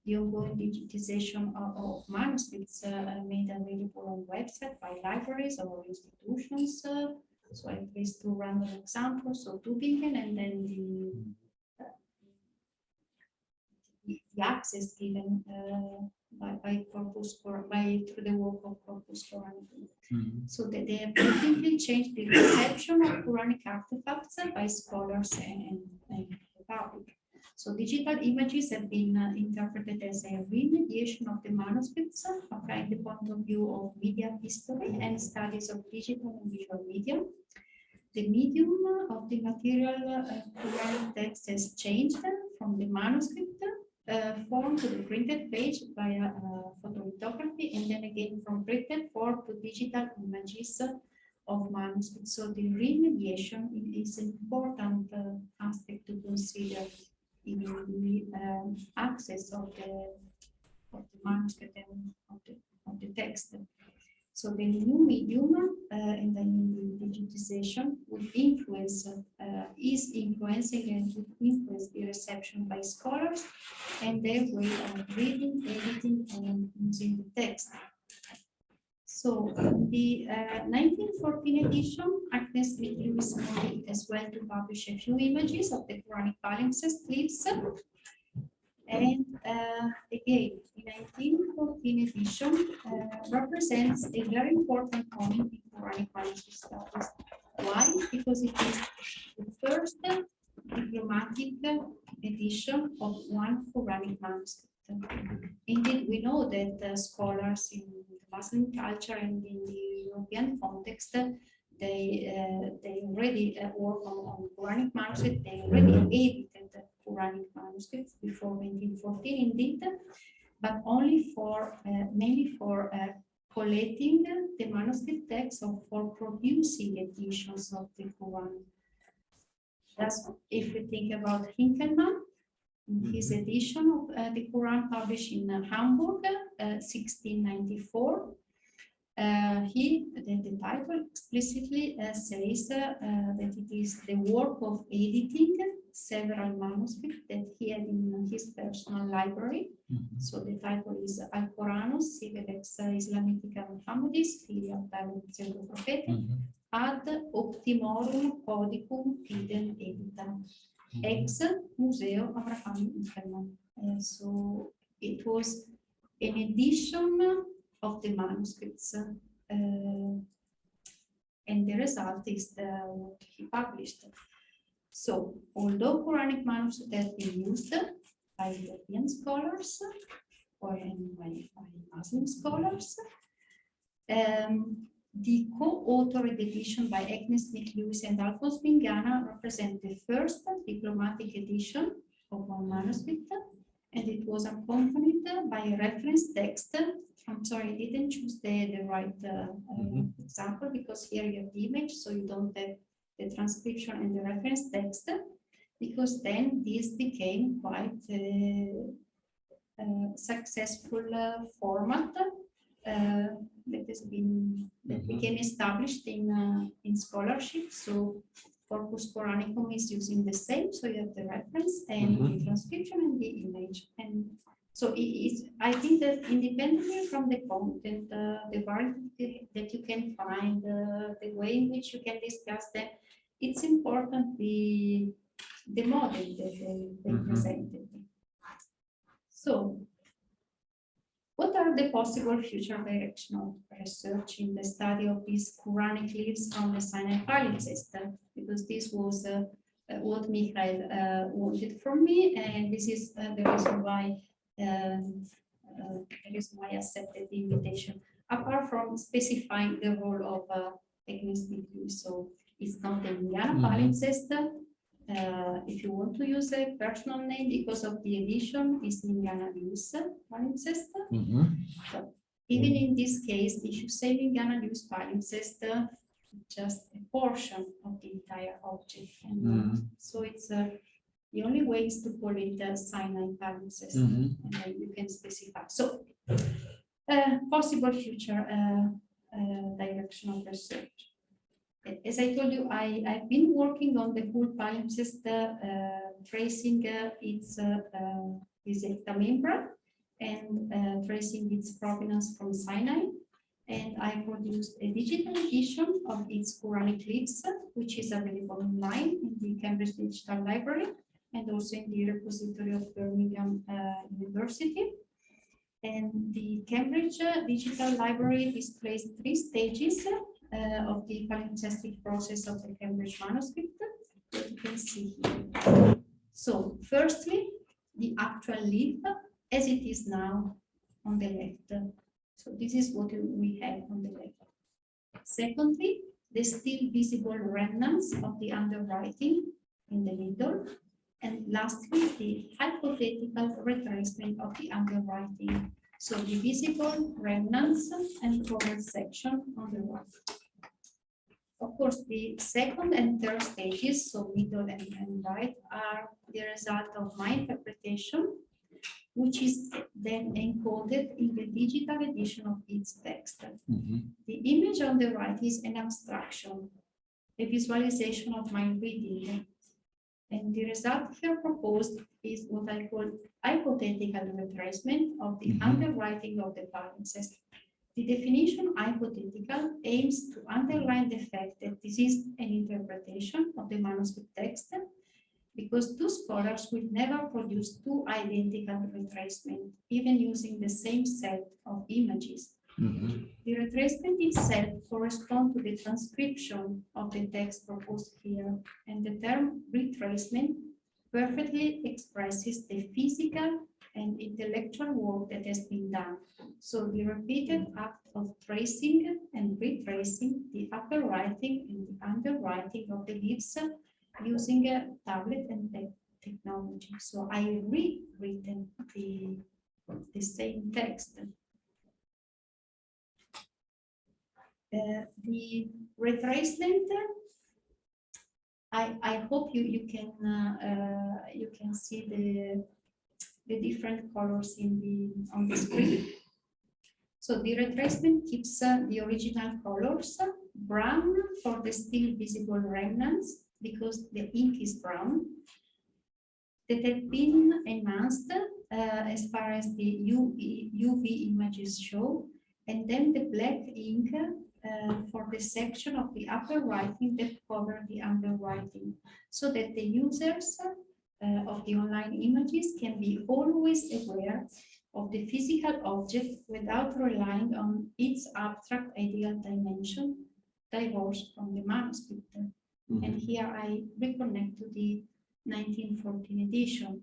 the ongoing digitization of manuscripts made available on websites by libraries or institutions. So I placed two random examples, so Tübingen, and then the access given by through the work of Corpus Qur'anicum. So that they have completely changed the reception of Quranic artifacts by scholars and the public. So digital images have been interpreted as a remediation of the manuscripts, applying the point of view of media history and studies of digital and visual media. The medium of the material Quranic text has changed from the manuscript form to the printed page via photolithography, and then again from printed form to digital images of manuscripts. So the remediation is an important aspect to consider in the access of the manuscript and of the text. So the new medium and the new digitization will influence, is influencing and will influence the reception by scholars and their way of reading, editing, and using the text. So in the 1914 edition, Agnes Smith Lewis wanted as well to publish a few images of the Quranic palimpsest clips. And again, the 1914 edition represents a very important point in Quranic manuscript studies. Why? Because it is the first diplomatic edition of one Quranic manuscript. Indeed, we know that scholars in the Muslim culture and in the European context, they already work on Quranic manuscripts. They already edited Quranic manuscripts before 1914, indeed, but only for mainly for collecting the manuscript text or for producing editions of the Quran. That's if we think about Hinkelmann, his edition of the Quran published in Hamburg, 1694. The title explicitly says that it is the work of editing several manuscripts that he had in his personal library. So the title is Al-Quranus, Civilex Islamitica Muhammadis, Filia Palimpsest ad optimorum codicum fidem editam, ex Museo Abraham Hinkelmann. So it was an edition of the manuscripts, and the result is what he published. So, although Quranic manuscripts have been used by European scholars or by Muslim scholars, the co-authored edition by Agnes Smith Lewis and Alphonse Mingana represent the first diplomatic edition of one manuscript, and it was accompanied by a reference text. I'm sorry, I didn't choose the right example because here you have the image, so you don't have the transcription and the reference text, because then this became quite a successful format that became established in scholarship. So Corpus Qur'anicum is using the same, so you have the reference and the transcription and the image. And so I think that independently from the content, the variety that you can find, the way in which you can discuss them, it's important the model that they presented. So, what are the possible future directions of research in the study of these Quranic leaves from the Sinai Palimpsest? Because this was what Michael wanted from me, and this is the reason why I accepted the invitation. Apart from specifying the role of Agnes Smith Lewis, so it's not the Mingana Palimpsest. If you want to use a personal name because of the edition, is Mingana Lewis Palimpsest. So even in this case, if you say Mingana Lewis Palimpsest, just a portion of the entire object, and so it's the only way is to call it the Sinai Palimpsest, and then you can specify. So possible future direction of research. As I told you, I've been working on the whole palimpsest, tracing its exacta membra, and tracing its provenance from Sinai. And I produced a digital edition of its Qur'anic lists, which is available online in the Cambridge Digital Library and also in the repository of Birmingham University. And the Cambridge Digital Library displays 3 stages of the palimpsestic process of the Cambridge manuscript that you can see here. So, firstly, the actual leaf as it is now on the left. So this is what we have on the left. Secondly, the still visible remnants of the underwriting in the middle. And lastly, the hypothetical retracement of the underwriting. So the visible remnants and covered section on the right. Of course, the second and third stages, so middle and right, are the result of my interpretation, which is then encoded in the digital edition of its text. The image on the right is an abstraction, a visualization of my reading. And the result here proposed is what I call hypothetical retracement of the underwriting of the palimpsest. The definition hypothetical aims to underline the fact that this is an interpretation of the manuscript text, because 2 scholars will never produce 2 identical retracements, even using the same set of images. The retracement itself corresponds to the transcription of the text proposed here, and the term retracement perfectly expresses the physical and intellectual work that has been done. So the repeated act of tracing and retracing the upper writing and the underwriting of the leaves using a tablet and technology. So I rewritten the same text. The retracement, I hope you can see the different colors on the screen. So the retracement keeps the original colors, brown for the still visible remnants, because the ink is brown, that have been enhanced as far as the UV images show, and then the black ink for the section of the upper writing that cover the underwriting, so that the users of the online images can be always aware of the physical object without relying on its abstract ideal dimension divorced from the manuscript. And here I reconnect to the 1914 edition.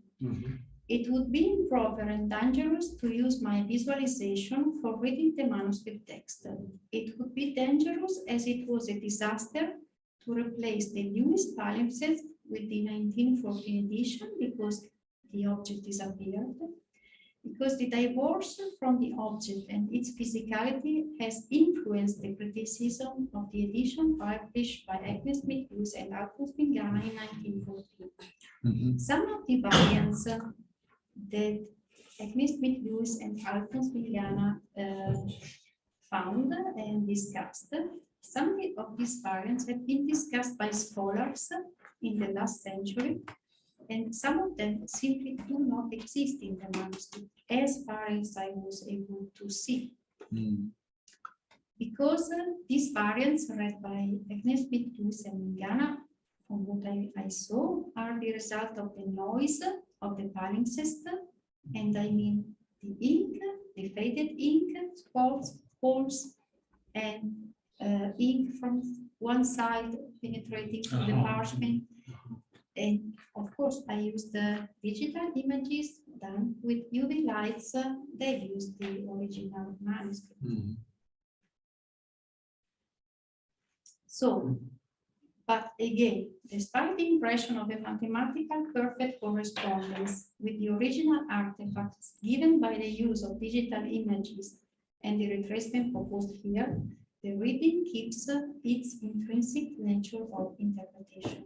It would be improper and dangerous to use my visualization for reading the manuscript text. It would be dangerous as it was a disaster to replace the newest palimpsest with the 1914 edition because the object disappeared, because the divorce from the object and its physicality has influenced the criticism of the edition published by Agnes Smith Lewis and Alphonse Mingana in 1914. Some of the variants that Agnes Smith Lewis and Alphonse Mingana found and discussed, some of these variants have been discussed by scholars in the last century, and some of them simply do not exist in the manuscript, as far as I was able to see. Because these variants read by Agnes Smith Lewis and Mingana, from what I saw, are the result of the noise of the palimpsest, and I mean the ink, the faded ink, spots, holes, and ink from one side penetrating through the parchment. And of course, I used the digital images done with UV lights. They used the original manuscript. So, but again, despite the impression of a mathematical perfect correspondence with the original artifacts given by the use of digital images and the retracement proposed here, the reading keeps its intrinsic nature of interpretation.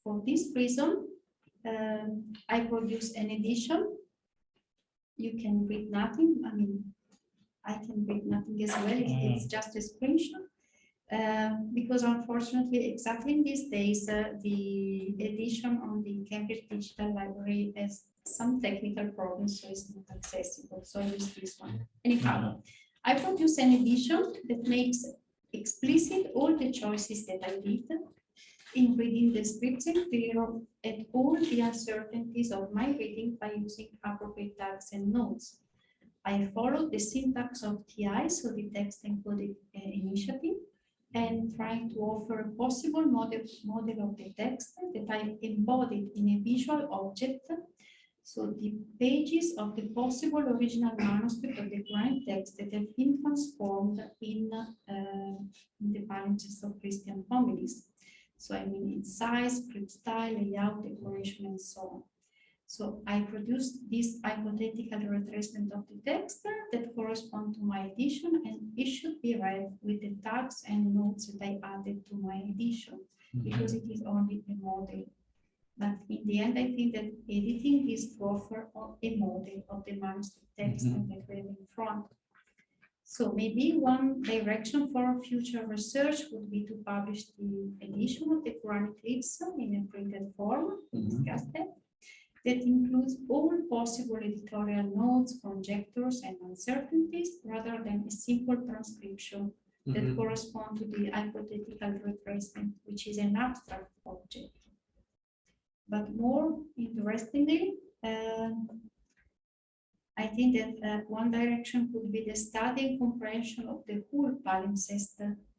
For this reason, I produced an edition. You can read nothing. I mean, I can read nothing as well. It's just a screenshot. because unfortunately, exactly in these days, the edition on the Cambridge Digital Library has some technical problems, so it's not accessible. So I use this one. Anyhow, I produce an edition that makes explicit all the choices that I did in reading the scripts and clear at all the uncertainties of my reading by using appropriate tags and notes. I followed the syntax of TI, so the text encoding initiative, and trying to offer a possible model of the text that I embodied in a visual object. So the pages of the possible original manuscript of the Quranic text that have been transformed in the palimpsests of Christian homilies. So I mean in size, script style, layout, decoration, and so on. So I produced this hypothetical retracement of the text that correspond to my edition, and it should be read with the tags and notes that I added to my edition, because it is only a model. But in the end, I think that editing is to offer a model of the manuscript text that we have in front. So maybe one direction for future research would be to publish the edition of the Quranic Lips in a printed form, discussed that includes all possible editorial notes, conjectures, and uncertainties, rather than a simple transcription that corresponds to the hypothetical retracement, which is an abstract object. But more interestingly, I think that one direction could be the study and comprehension of the whole palimpsest,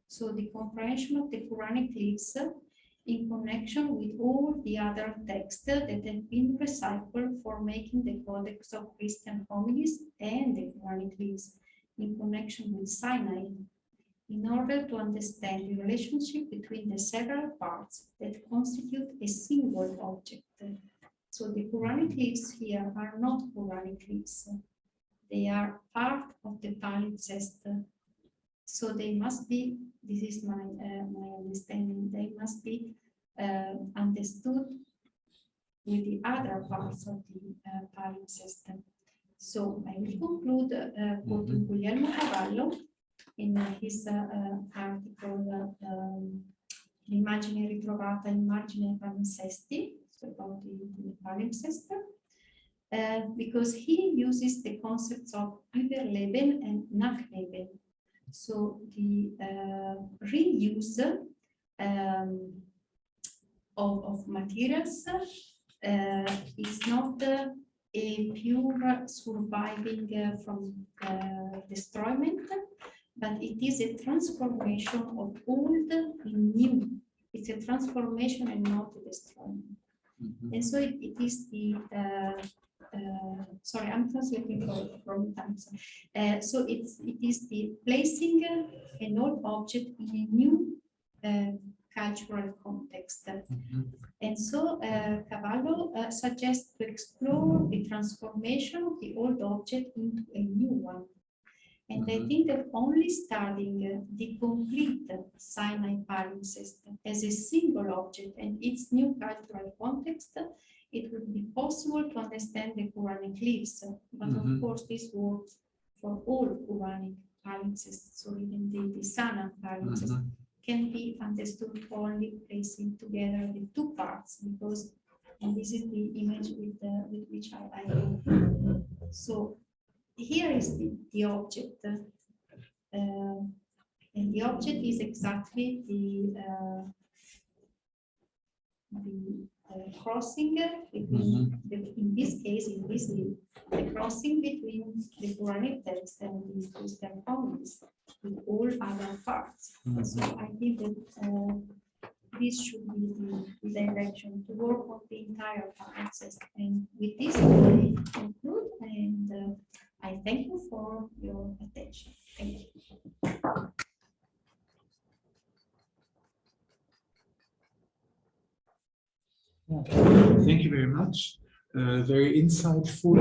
so the comprehension of the Quranic lips in connection with all the other texts that have been recycled for making the Codex of Christian homilies and the Quranic lips in connection with Sinai, in order to understand the relationship between the several parts that constitute a single object. So the Quranic lips here are not Quranic lips. They are part of the palimpsest. So they must be, this is my understanding, they must be understood with the other parts of the palimpsest. So I will conclude quoting Guglielmo Cavallo in his article L'immagine ritrovata in margine palimpsesti, so about the palimpsest, because he uses the concepts of Überleben and Nachleben. So the reuse of materials is not a pure surviving from destroyment, but it is a transformation of old in new. It's a transformation and not a destroyment. And so it is the sorry, I'm translating from times. So it is the placing an old object in a new cultural context. And so Cavallo suggests to explore the transformation of the old object into a new one. And I think that only studying the complete Sinai palimpsest as a single object and its new cultural context, it would be possible to understand the Quranic lips. But of course, this works for all Quranic palimpsests, so even the Sana palimpsest can be understood only placing together the two parts, because, and this is the image with which I go. So here is the object, and the object is exactly the crossing between, in this case, in this the crossing between the Quranic text and the Christian homilies with all other parts. So I think that this should be the direction to work on the entire palimpsest. And with this, I conclude, and I thank you for your attention. Thank you. Thank you very much. Very insightful.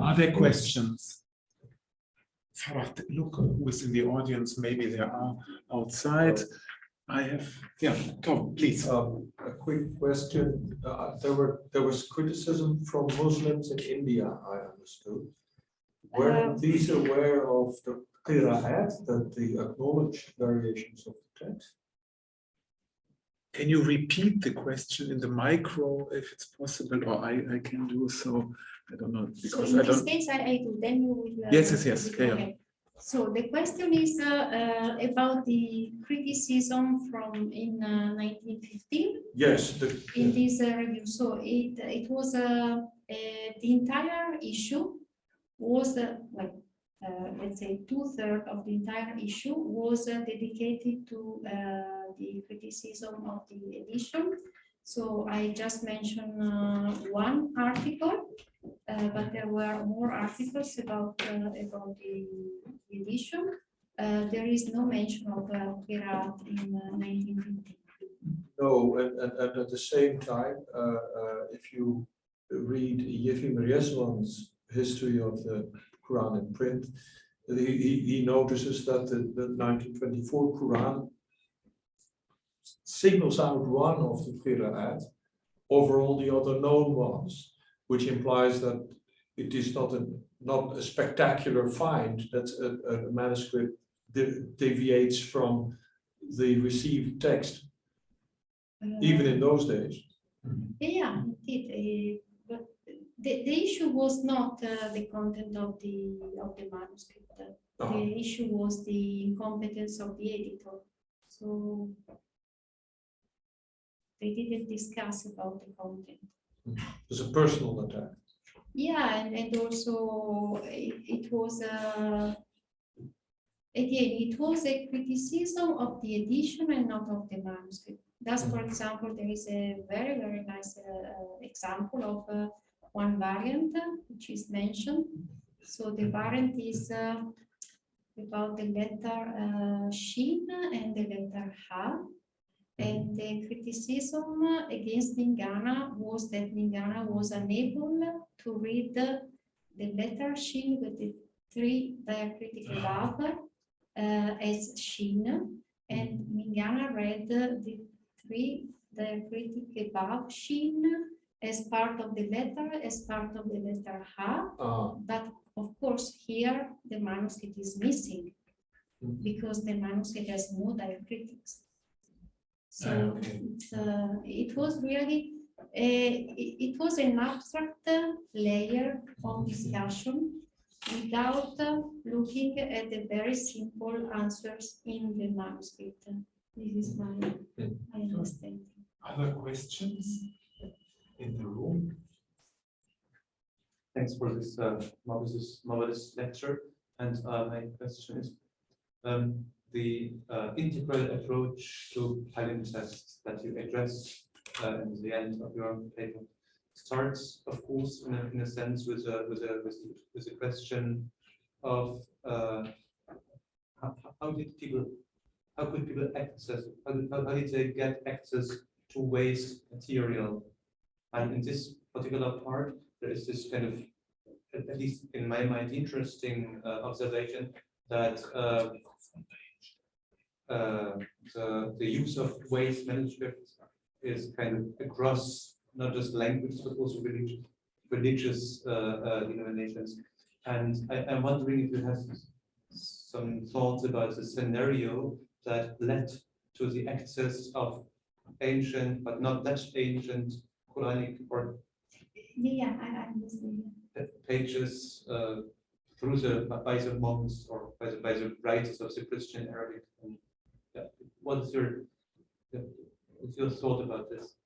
Are there questions? Farhat, look who is in the audience. Maybe there are outside. I have, yeah, Tom, please. A quick question. There was criticism from Muslims in India, I understood, Were these aware of the Qur'ān, that the acknowledged variations of the text? Can you repeat the question in the micro if it's possible, or I can do so? I don't know, So because in I this don't. case, I do, then you will. Yes. Yeah. Okay. So the question is about the criticism from in 1915 Yes. in this review. So it was the entire issue was let's say 2/3 of the entire issue was dedicated to the criticism of the edition. So I just mentioned one article, but there were more articles about the edition. There is no mention of Qur'ān in 1950. No, and at the same time, if you read Yefim Resman's history of the Quran in print, he notices that the 1924 Quran singles out one of the Qur'ān over all the other known ones, which implies that it is not a spectacular find that a manuscript deviates from the received text, even in those days. Yeah, indeed. But the issue was not the content of the manuscript. The issue was the incompetence of the editor. So they didn't discuss about the content. It was a personal attack. Yeah, and also it was again, it was a criticism of the edition and not of the manuscript. Thus, for example, there is a very, very nice example of one variant which is mentioned. So the variant is about the letter Shin and the letter Ha. And the criticism against Mingana was that Mingana was unable to read the letter Shin with the 3 diacritic above as Shin, and Mingana read the 3 diacritic above Shin as part of the letter, Ha. But of course, here the manuscript is missing because the manuscript has no diacritics. So it was really it was an abstract layer of discussion without looking at the very simple answers in the manuscript. This is my understanding. Other questions in the room? Thanks for this marvelous lecture. And my question is, the integral approach to palimpsests that you address in the end of your paper starts, of course, in a sense, with a question of how could people access? How did they get access to waste material? And in this particular part, there is this kind of, at least in my mind, interesting observation that the use of waste manuscripts is kind of across not just language but also religious denominations. And I'm wondering if you have some thoughts about the scenario that led to the access of ancient but not that ancient Quranic or I understand. pages by the monks or by the writers of the Christian Arabic. And, what's your thought about this?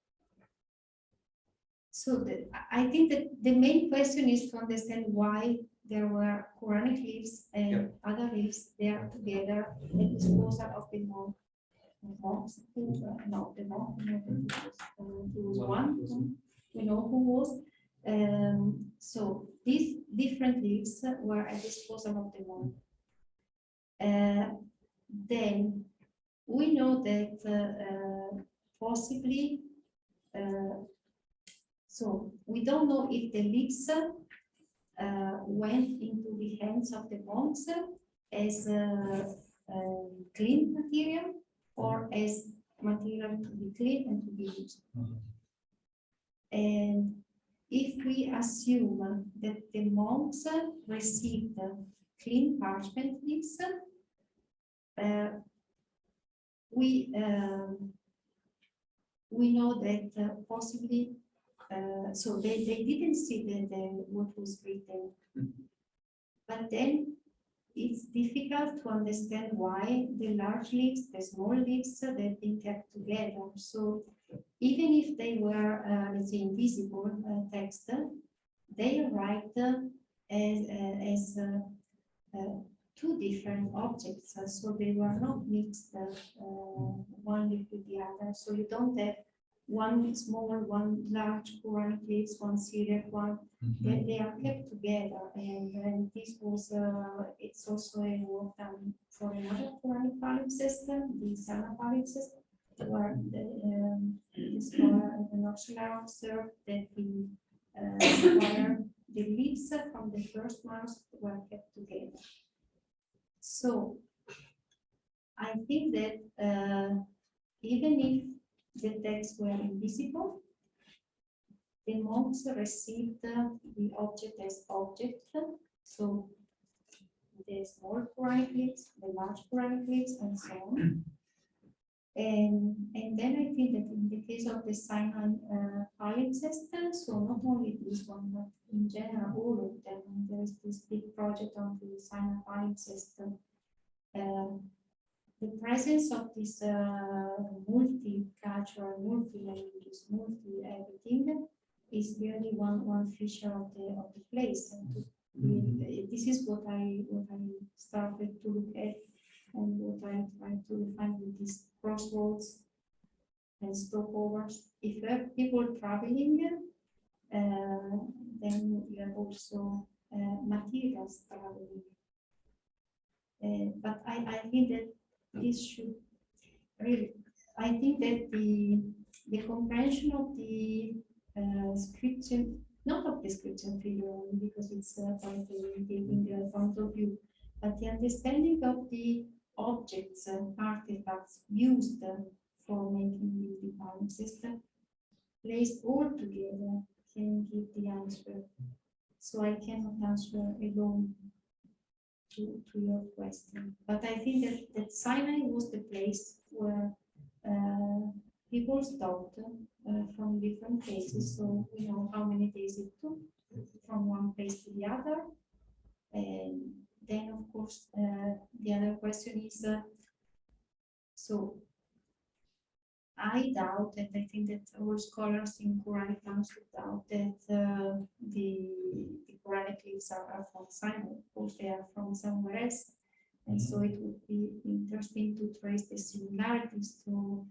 So I think that the main question is to understand why there were Quranic leaves and other leaves there together at the disposal of the monks. He was one. We know who was. So these different leaves were at the disposal of the monk. Then we know that possibly, so we don't know if the leaves went into the hands of the monks as clean material or as material to be cleaned and to be used. And if we assume that the monks received clean parchment leaves, we know that possibly, so they didn't see what was written, but then it's difficult to understand why the large leaves, the small leaves, they've been kept together. So even if they were, let's say, invisible text, they write as two different objects. So they were not mixed one leaf with the other. So you don't have one small, one large Quranic leaves, one Syriac one. They are kept together, and this was it's also a work done for another Quranic palimpsest, the Sinai palimpsest, where the scholar and the Nursery observed that the leaves from the first manuscript were kept together. So I think that even if the texts were invisible, the monks received the object as object. So the small Quranic leaves, the large Quranic leaves, and so on. And then I think that in the case of the Sinai palimpsest, so not only this one, but in general all of them, and there is this big project on the Sinai palimpsest. The presence of this multi-cultural, multi-languages, multi-everything is really one feature of the place. And this is what I started to look at, and what I try to find with these crossroads and stopovers. If you have people traveling, then you have also materials traveling. But I think that this should really, I think that the comprehension of the scripture, not of the scripture figure, because it's quite in the front of you, but the understanding of the objects and artifacts used for making the palimpsest placed all together can give the answer. So I cannot answer alone to your question. But I think that Sinai was the place where people stopped from different places. So we know how many days it took from one place to the other. And then, of course, the other question is, so I doubt, and I think that all scholars in Quranic manuscript doubt that the Quranic leaves are from Sinai. Of course, they are from somewhere else. And so it would be interesting to trace the similarities to.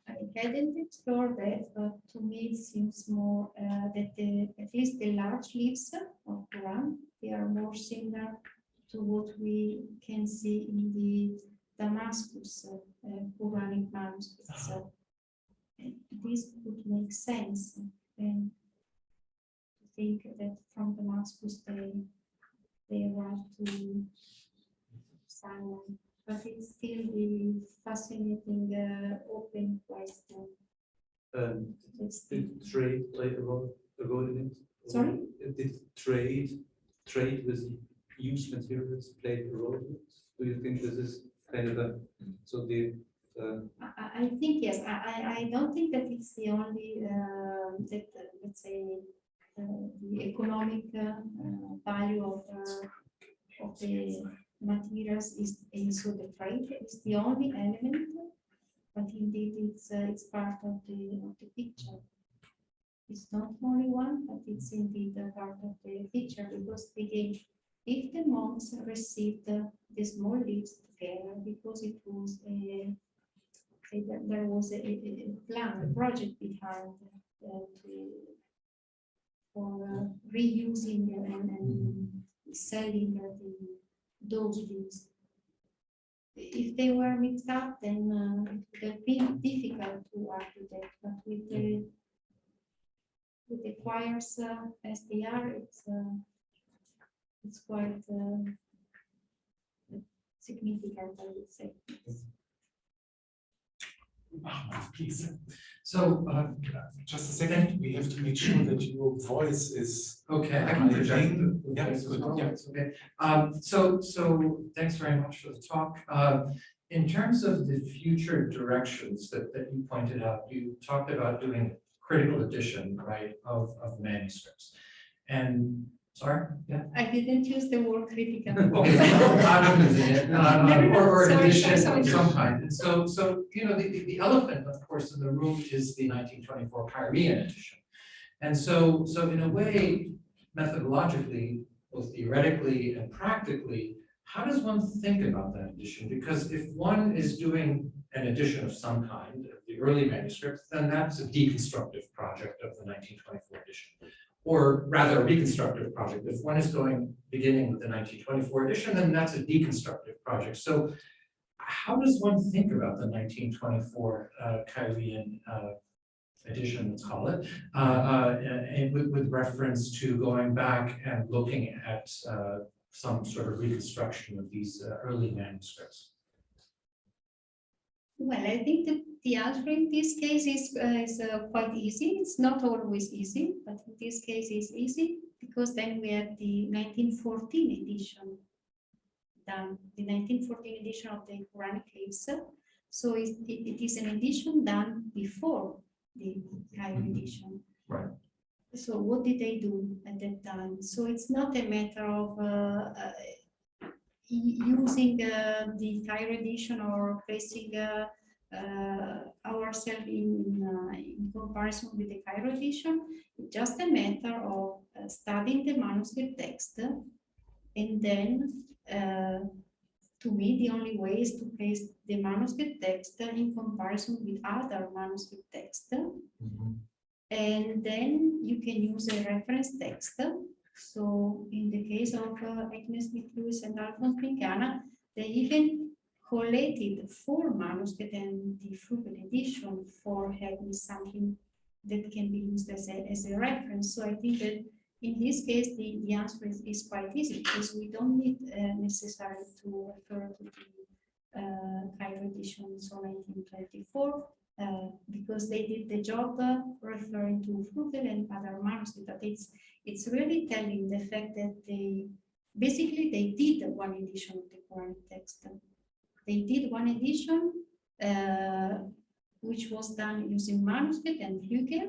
I hadn't explored that, but to me it seems more that at least the large leaves of Quran, they are more similar to what we can see in the Damascus Quranic manuscripts. This would make sense, and to think that from Damascus they arrived to Sinai. But it's still the fascinating open question. Did trade play a role in it? Sorry? Did trade with used materials play a role in it? Do you think this is kind of a, so the I think yes. I don't think that it's the only that let's say the economic value of the materials is so the trade is the only element, but indeed it's part of the picture. It's not only one, but it's indeed a part of the picture, because again, if the monks received the small leaves together, because it was there was a plan, a project behind for reusing and selling those leaves. If they were mixed up, then it would have been difficult to argue that. But with the choirs as they are, it's quite significant, I would say. Ahmed, please. So, Just a second, we have to make sure that your voice is. okay, I can project. Yeah, it's good. Yeah. Okay. So thanks very much for the talk. In terms of the future directions that you pointed out, you talked about doing critical edition, right, of manuscripts. And sorry, yeah. I didn't use the word critical. Okay, I'm using it, or an Sorry, edition sorry. of some kind. And so you know, the elephant, of course, in the room is the 1924 Cairalian edition. And so in a way, methodologically, both theoretically and practically, how does one think about that edition? Because if one is doing an edition of some kind, of the early manuscripts, then that's a deconstructive project of the 1924 edition. Or rather a reconstructive project. If one is beginning with the 1924 edition, then that's a deconstructive project. So how does one think about the 1924 Cairalian edition, let's call it, and with reference to going back and looking at some sort of reconstruction of these early manuscripts? Well, I think that the answer in this case is quite easy. It's not always easy, but in this case it's easy because then we have the 1914 edition done, the 1914 edition of the Quranic Leaves. So it is an edition done before the Cairo edition. Right. So what did they do at that time? So it's not a matter of using the Cairo edition or placing ourselves in comparison with the Cairo edition. It's just a matter of studying the manuscript text, and then to me the only way is to place the manuscript text in comparison with other manuscript text. And then you can use a reference text. So in the case of Agnes Smith Lewis and Alphonse Mingana, they even collated 4 manuscripts and the Flügel edition for having something that can be used as a reference. So I think that in this case, the answer is quite easy because we don't need necessarily to refer to the Cairo edition, so 1924. Because they did the job referring to Flügel and other manuscripts, but it's really telling the fact that they did one edition of the Quranic text. They did one edition which was done using manuscript and Flügel,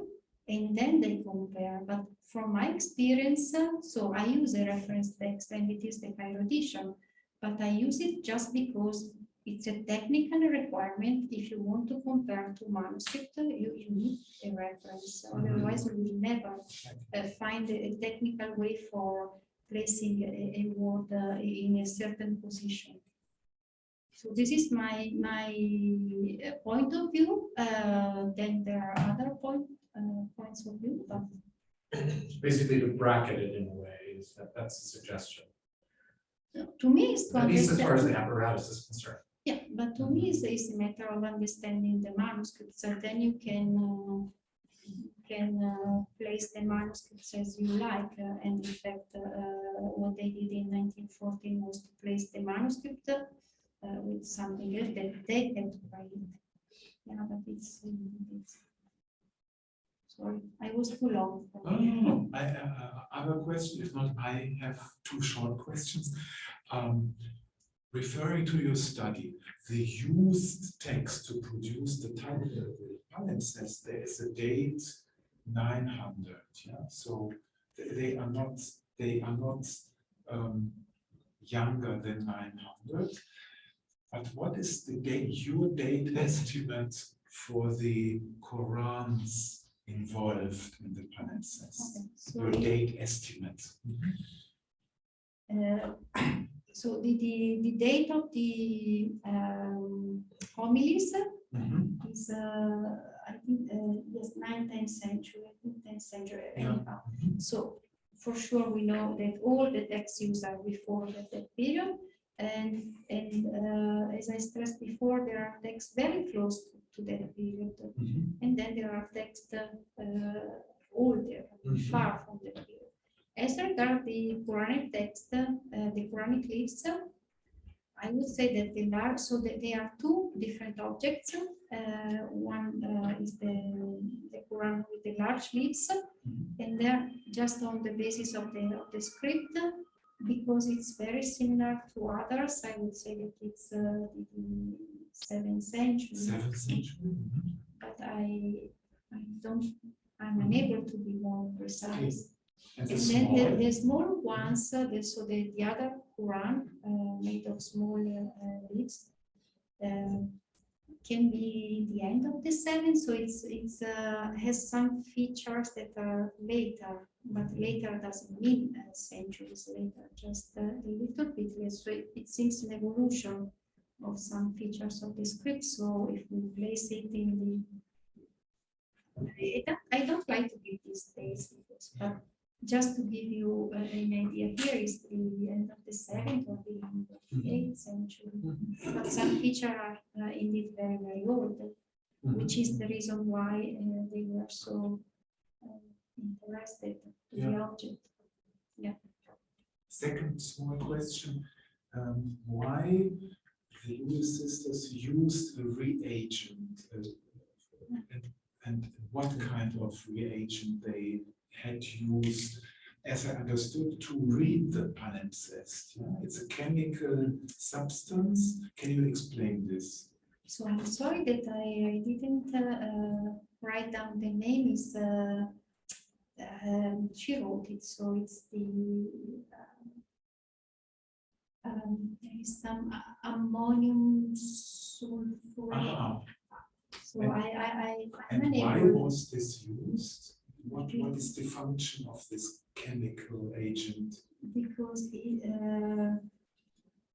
and then they compare. But from my experience, so I use a reference text and it is the Cairo edition, but I use it just because it's a technical requirement. If you want to compare two manuscripts, you need a reference. Otherwise, we will never find a technical way for placing a word in a certain position. So this is my point of view. Then there are other points of view, but basically to bracket it in a way. That's a suggestion. To me, it's to at least as far as the understand. apparatus is concerned. Yeah, but to me, it's a matter of understanding the manuscripts, and then you can place the manuscripts as you like. And in fact, what they did in 1914 was to place the manuscript with something else that they had to write. Yeah, but it's sorry, I was too long. No. I have a question. If not, I have 2 short questions. Referring to your study, the used text to produce the title of the palimpsest, there is a date 900. Yeah, so they are not younger than 900. But what is the date? Your date estimate for the Qur'ans involved in the palimpsest? Okay, so Your date estimate. So the date of the homilies is I think yes, 9th century, I think 10th century. Anyhow. So for sure we know that all the texts used are before that period, and as I stressed before, there are texts very close to that period, and then there are texts older, far from that period. As regards the Quranic text, the Quranic leaves, I would say that the large, so that there are two different objects. One is the Quran with the large leaves, and they're just on the basis of the script, because it's very similar to others. I would say that it's the 7th century. 7th century. But I'm unable to be more precise. And And then the small ones, so the other Quran made of small leaves can be the end of the 7th, so it's has some features that are later, but later doesn't mean centuries later, just a little bit less. So it seems an evolution of some features of the script. So if we place it in the, I don't like to give these days, but just to give you an idea, here is the end of the 7th or the end of the 8th century. But some features are indeed very, very old, which is the reason why they were so interested in the object. Yeah. Second small question, why the Lewis sisters used a reagent and what kind of reagent they had used, as I understood, to read the palimpsest. Yeah? It's a chemical substance. Can you explain this? So I'm sorry that I didn't write down the name. Is she wrote it, so it's the there is some ammonium sulfurate. So I'm and why unable. was this used? What is the function of this chemical agent? Because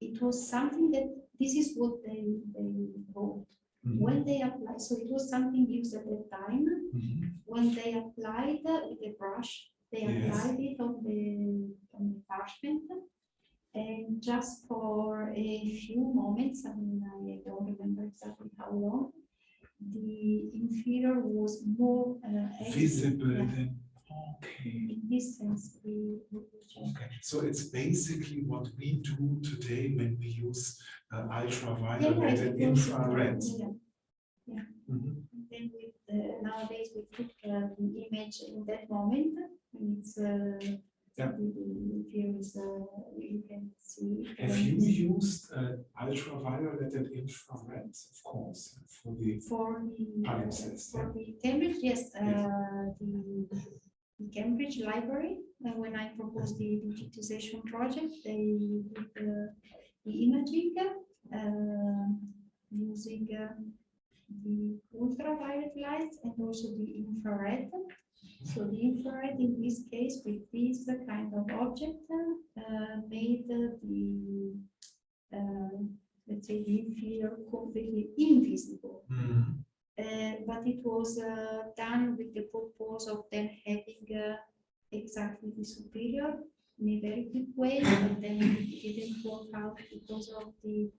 it was something that this is what they wrote when they applied. So it was something used at the time when they applied with a brush. They applied it on the parchment, and just for a few moments. I mean, I don't remember exactly how long. The inferior was more Visible yeah. than, okay. In this sense, Okay, so it's basically what we do today when we use ultraviolet and infrared. Yeah. Then with nowadays we took the image in that moment, and it's the view is you can see. Have you used ultraviolet and infrared? Of course, for the palimpsest. For the Cambridge, yes, the Cambridge Library. When I proposed the digitization project, they did the imaging using the ultraviolet light and also the infrared. So the infrared in this case with this kind of object made the let's say the inferior completely invisible. But it was done with the purpose of then having exactly the superior in a very quick way, but then it didn't work out because of the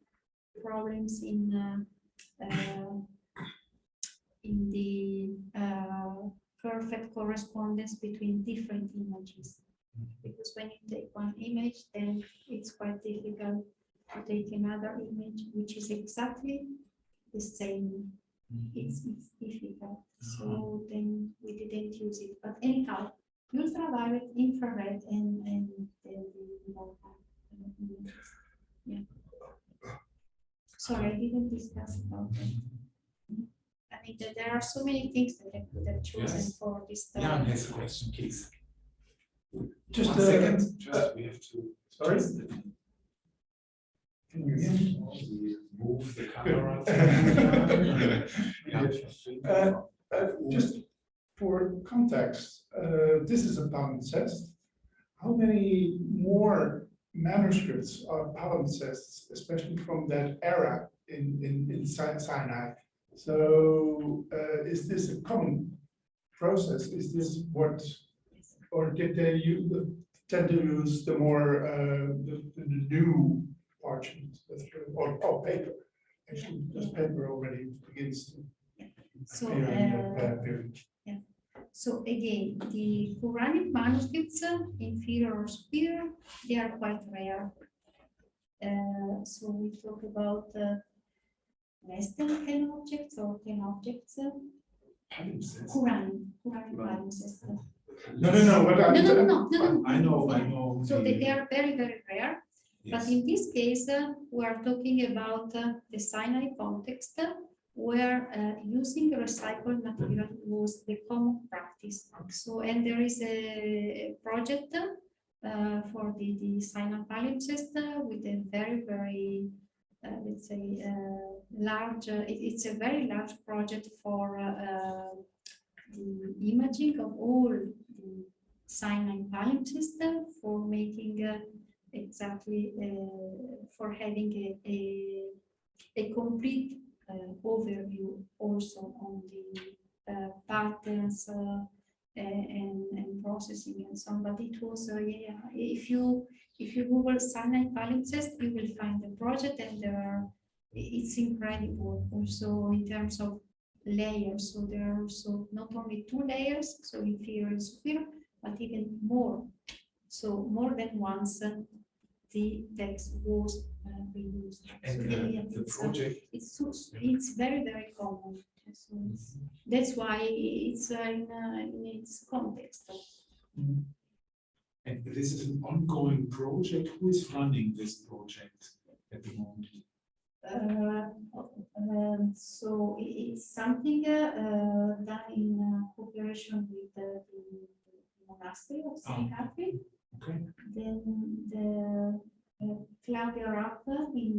problems in the perfect correspondence between different images. Because when you take one image, then it's quite difficult to take another image which is exactly the same. It's difficult. So then we didn't use it. But anyhow, ultraviolet, infrared, and then the yeah. Sorry, I didn't discuss about that. I mean, there are so many things that I could have chosen for this study. Yeah, next question, please. Just 1 second. Just we have to. Sorry? Can you hear me? Move the camera. Just for context, this is a palimpsest. How many more manuscripts are palimpsests, especially from that era in Sinai? So is this a common process? Is this what, or did they tend to use the more the new parchment or paper? Actually, because paper already begins to appear in that period. Yeah. So again, the Quranic manuscripts, inferior or superior, they are quite rare. So we talk about less than 10 objects or 10 objects. Palimpsest. Qur'ānic palimpsest. No. No. I know. So they are very, very rare. But in this case, we are talking about the Sinai context, where using recycled material was the common practice. So, and there is a project for the Sinai palimpsest with a very, very, let's say, large, it's a very large project for the imaging of all the Sinai palimpsest for making exactly for having a complete overview also on the patterns and processing and so on. But it was if you Google Sinai palimpsest, you will find the project, and it's incredible also in terms of layers. So there are also not only 2 layers, so inferior and superior, but even more. So more than once the text was reused. And So the project. it's very, very common. So that's why it's in its context. And this is an ongoing project. Who is running this project at the moment? So it's something done in cooperation with the monastery of Syriac. Okay. Then the Claudia Rapp in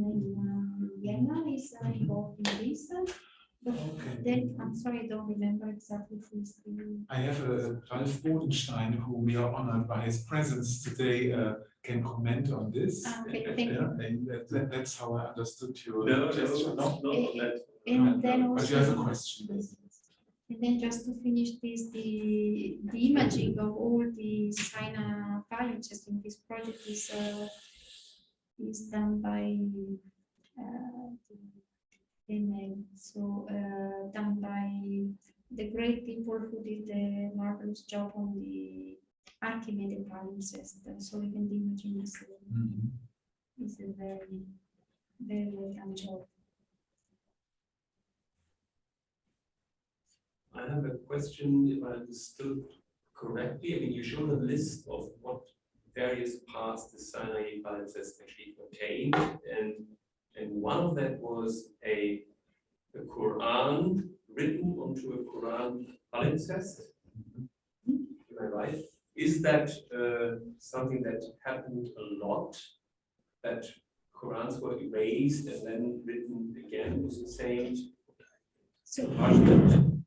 Vienna is involved in this. But then, I'm sorry, I don't remember exactly who is the... I have Ralf Bodenstein, who we are honored by his presence today, can comment on this. Okay, thank you. And that's how I understood your No, gesture. not on that. And then also... But you have a question. And then just to finish this, the imaging of all the Sinai palimpsest in this project is done by done by the great people who did a marvelous job on the Archimedes palimpsest. So even the imaging is a very, very well done job. I have a question, if I understood correctly. I mean, you showed a list of what various parts the Sinai palimpsest actually contained, and one of that was a Qur'an written onto a Qur'an palimpsest. Am I right? Is that something that happened a lot? That Qur'ans were erased and then written again with the same argument?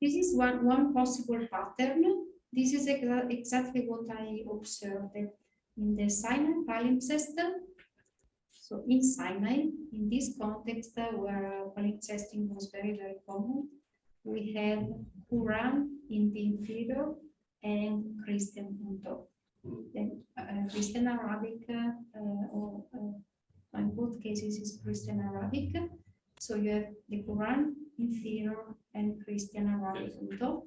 This is one possible pattern. This is exactly what I observed in the Sinai palimpsest. So in Sinai, in this context where palimpsesting was very, very common, we have Quran in the inferior and Christian on top. Then Christian Arabic, or in both cases is Christian Arabic. So you have the Quran inferior and Christian Arabic on top.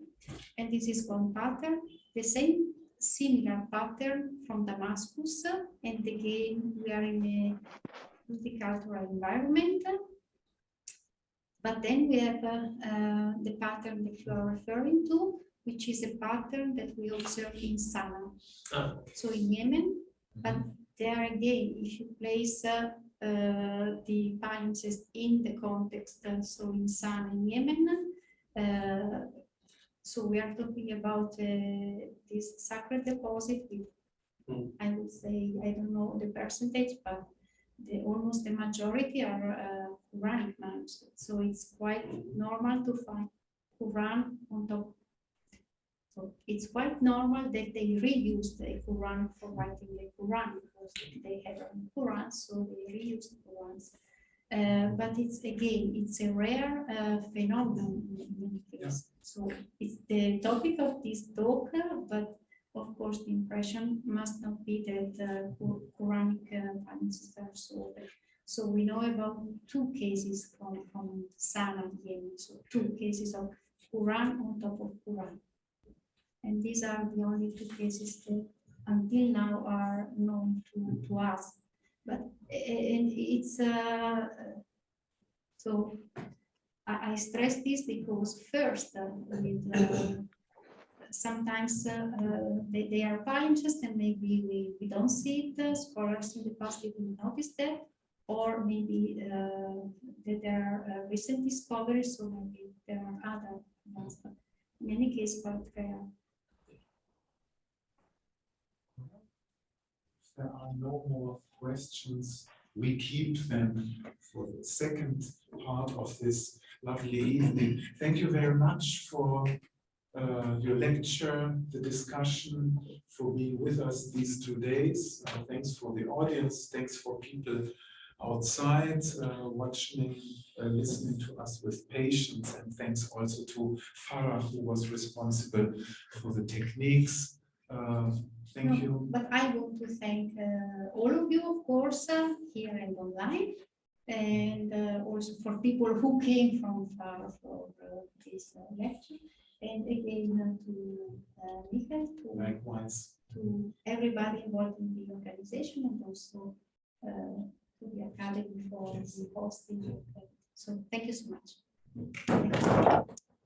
And this is one pattern. The same similar pattern from Damascus, and again we are in a multicultural environment. But then we have the pattern that you are referring to, which is a pattern that we observe in Sinai. So in Yemen, but there again, if you place the palimpsest in the context, so in Sinai, in Yemen, so we are talking about this sacred deposit with, I would say, I don't know the percentage, but almost the majority are Quranic manuscripts. So it's quite normal to find Quran on top. So it's quite normal that they reuse the Quran for writing the Quran, because they had a Quran, so they reuse the Qurans. But it's a rare phenomenon in many cases. So it's the topic of this talk, but of course the impression must not be that Quranic palimpsests are solved. So we know about 2 cases from Sinai, Yemen. So 2 cases of Quran on top of Quran. And these are the only 2 cases that until now are known to us. But and it's so I stress this because first, sometimes they are palimpsests and maybe we don't see it. Scholars in the past didn't notice that, or maybe that there are recent discoveries, so maybe there are other ones. But in any case, quite rare. If there are no more questions, we keep them for the second part of this lovely evening. Thank you very much for your lecture, the discussion, for being with us these 2 days. Thanks for the audience. Thanks for people outside watching, listening to us with patience. And thanks also to Farah, who was responsible for the techniques. Thank you. But I want to thank all of you, of course, here and online, and also for people who came from far for this lecture. And again to Michael, Likewise. to everybody involved in the organization, and also to the Academy for hosting. So thank you so much.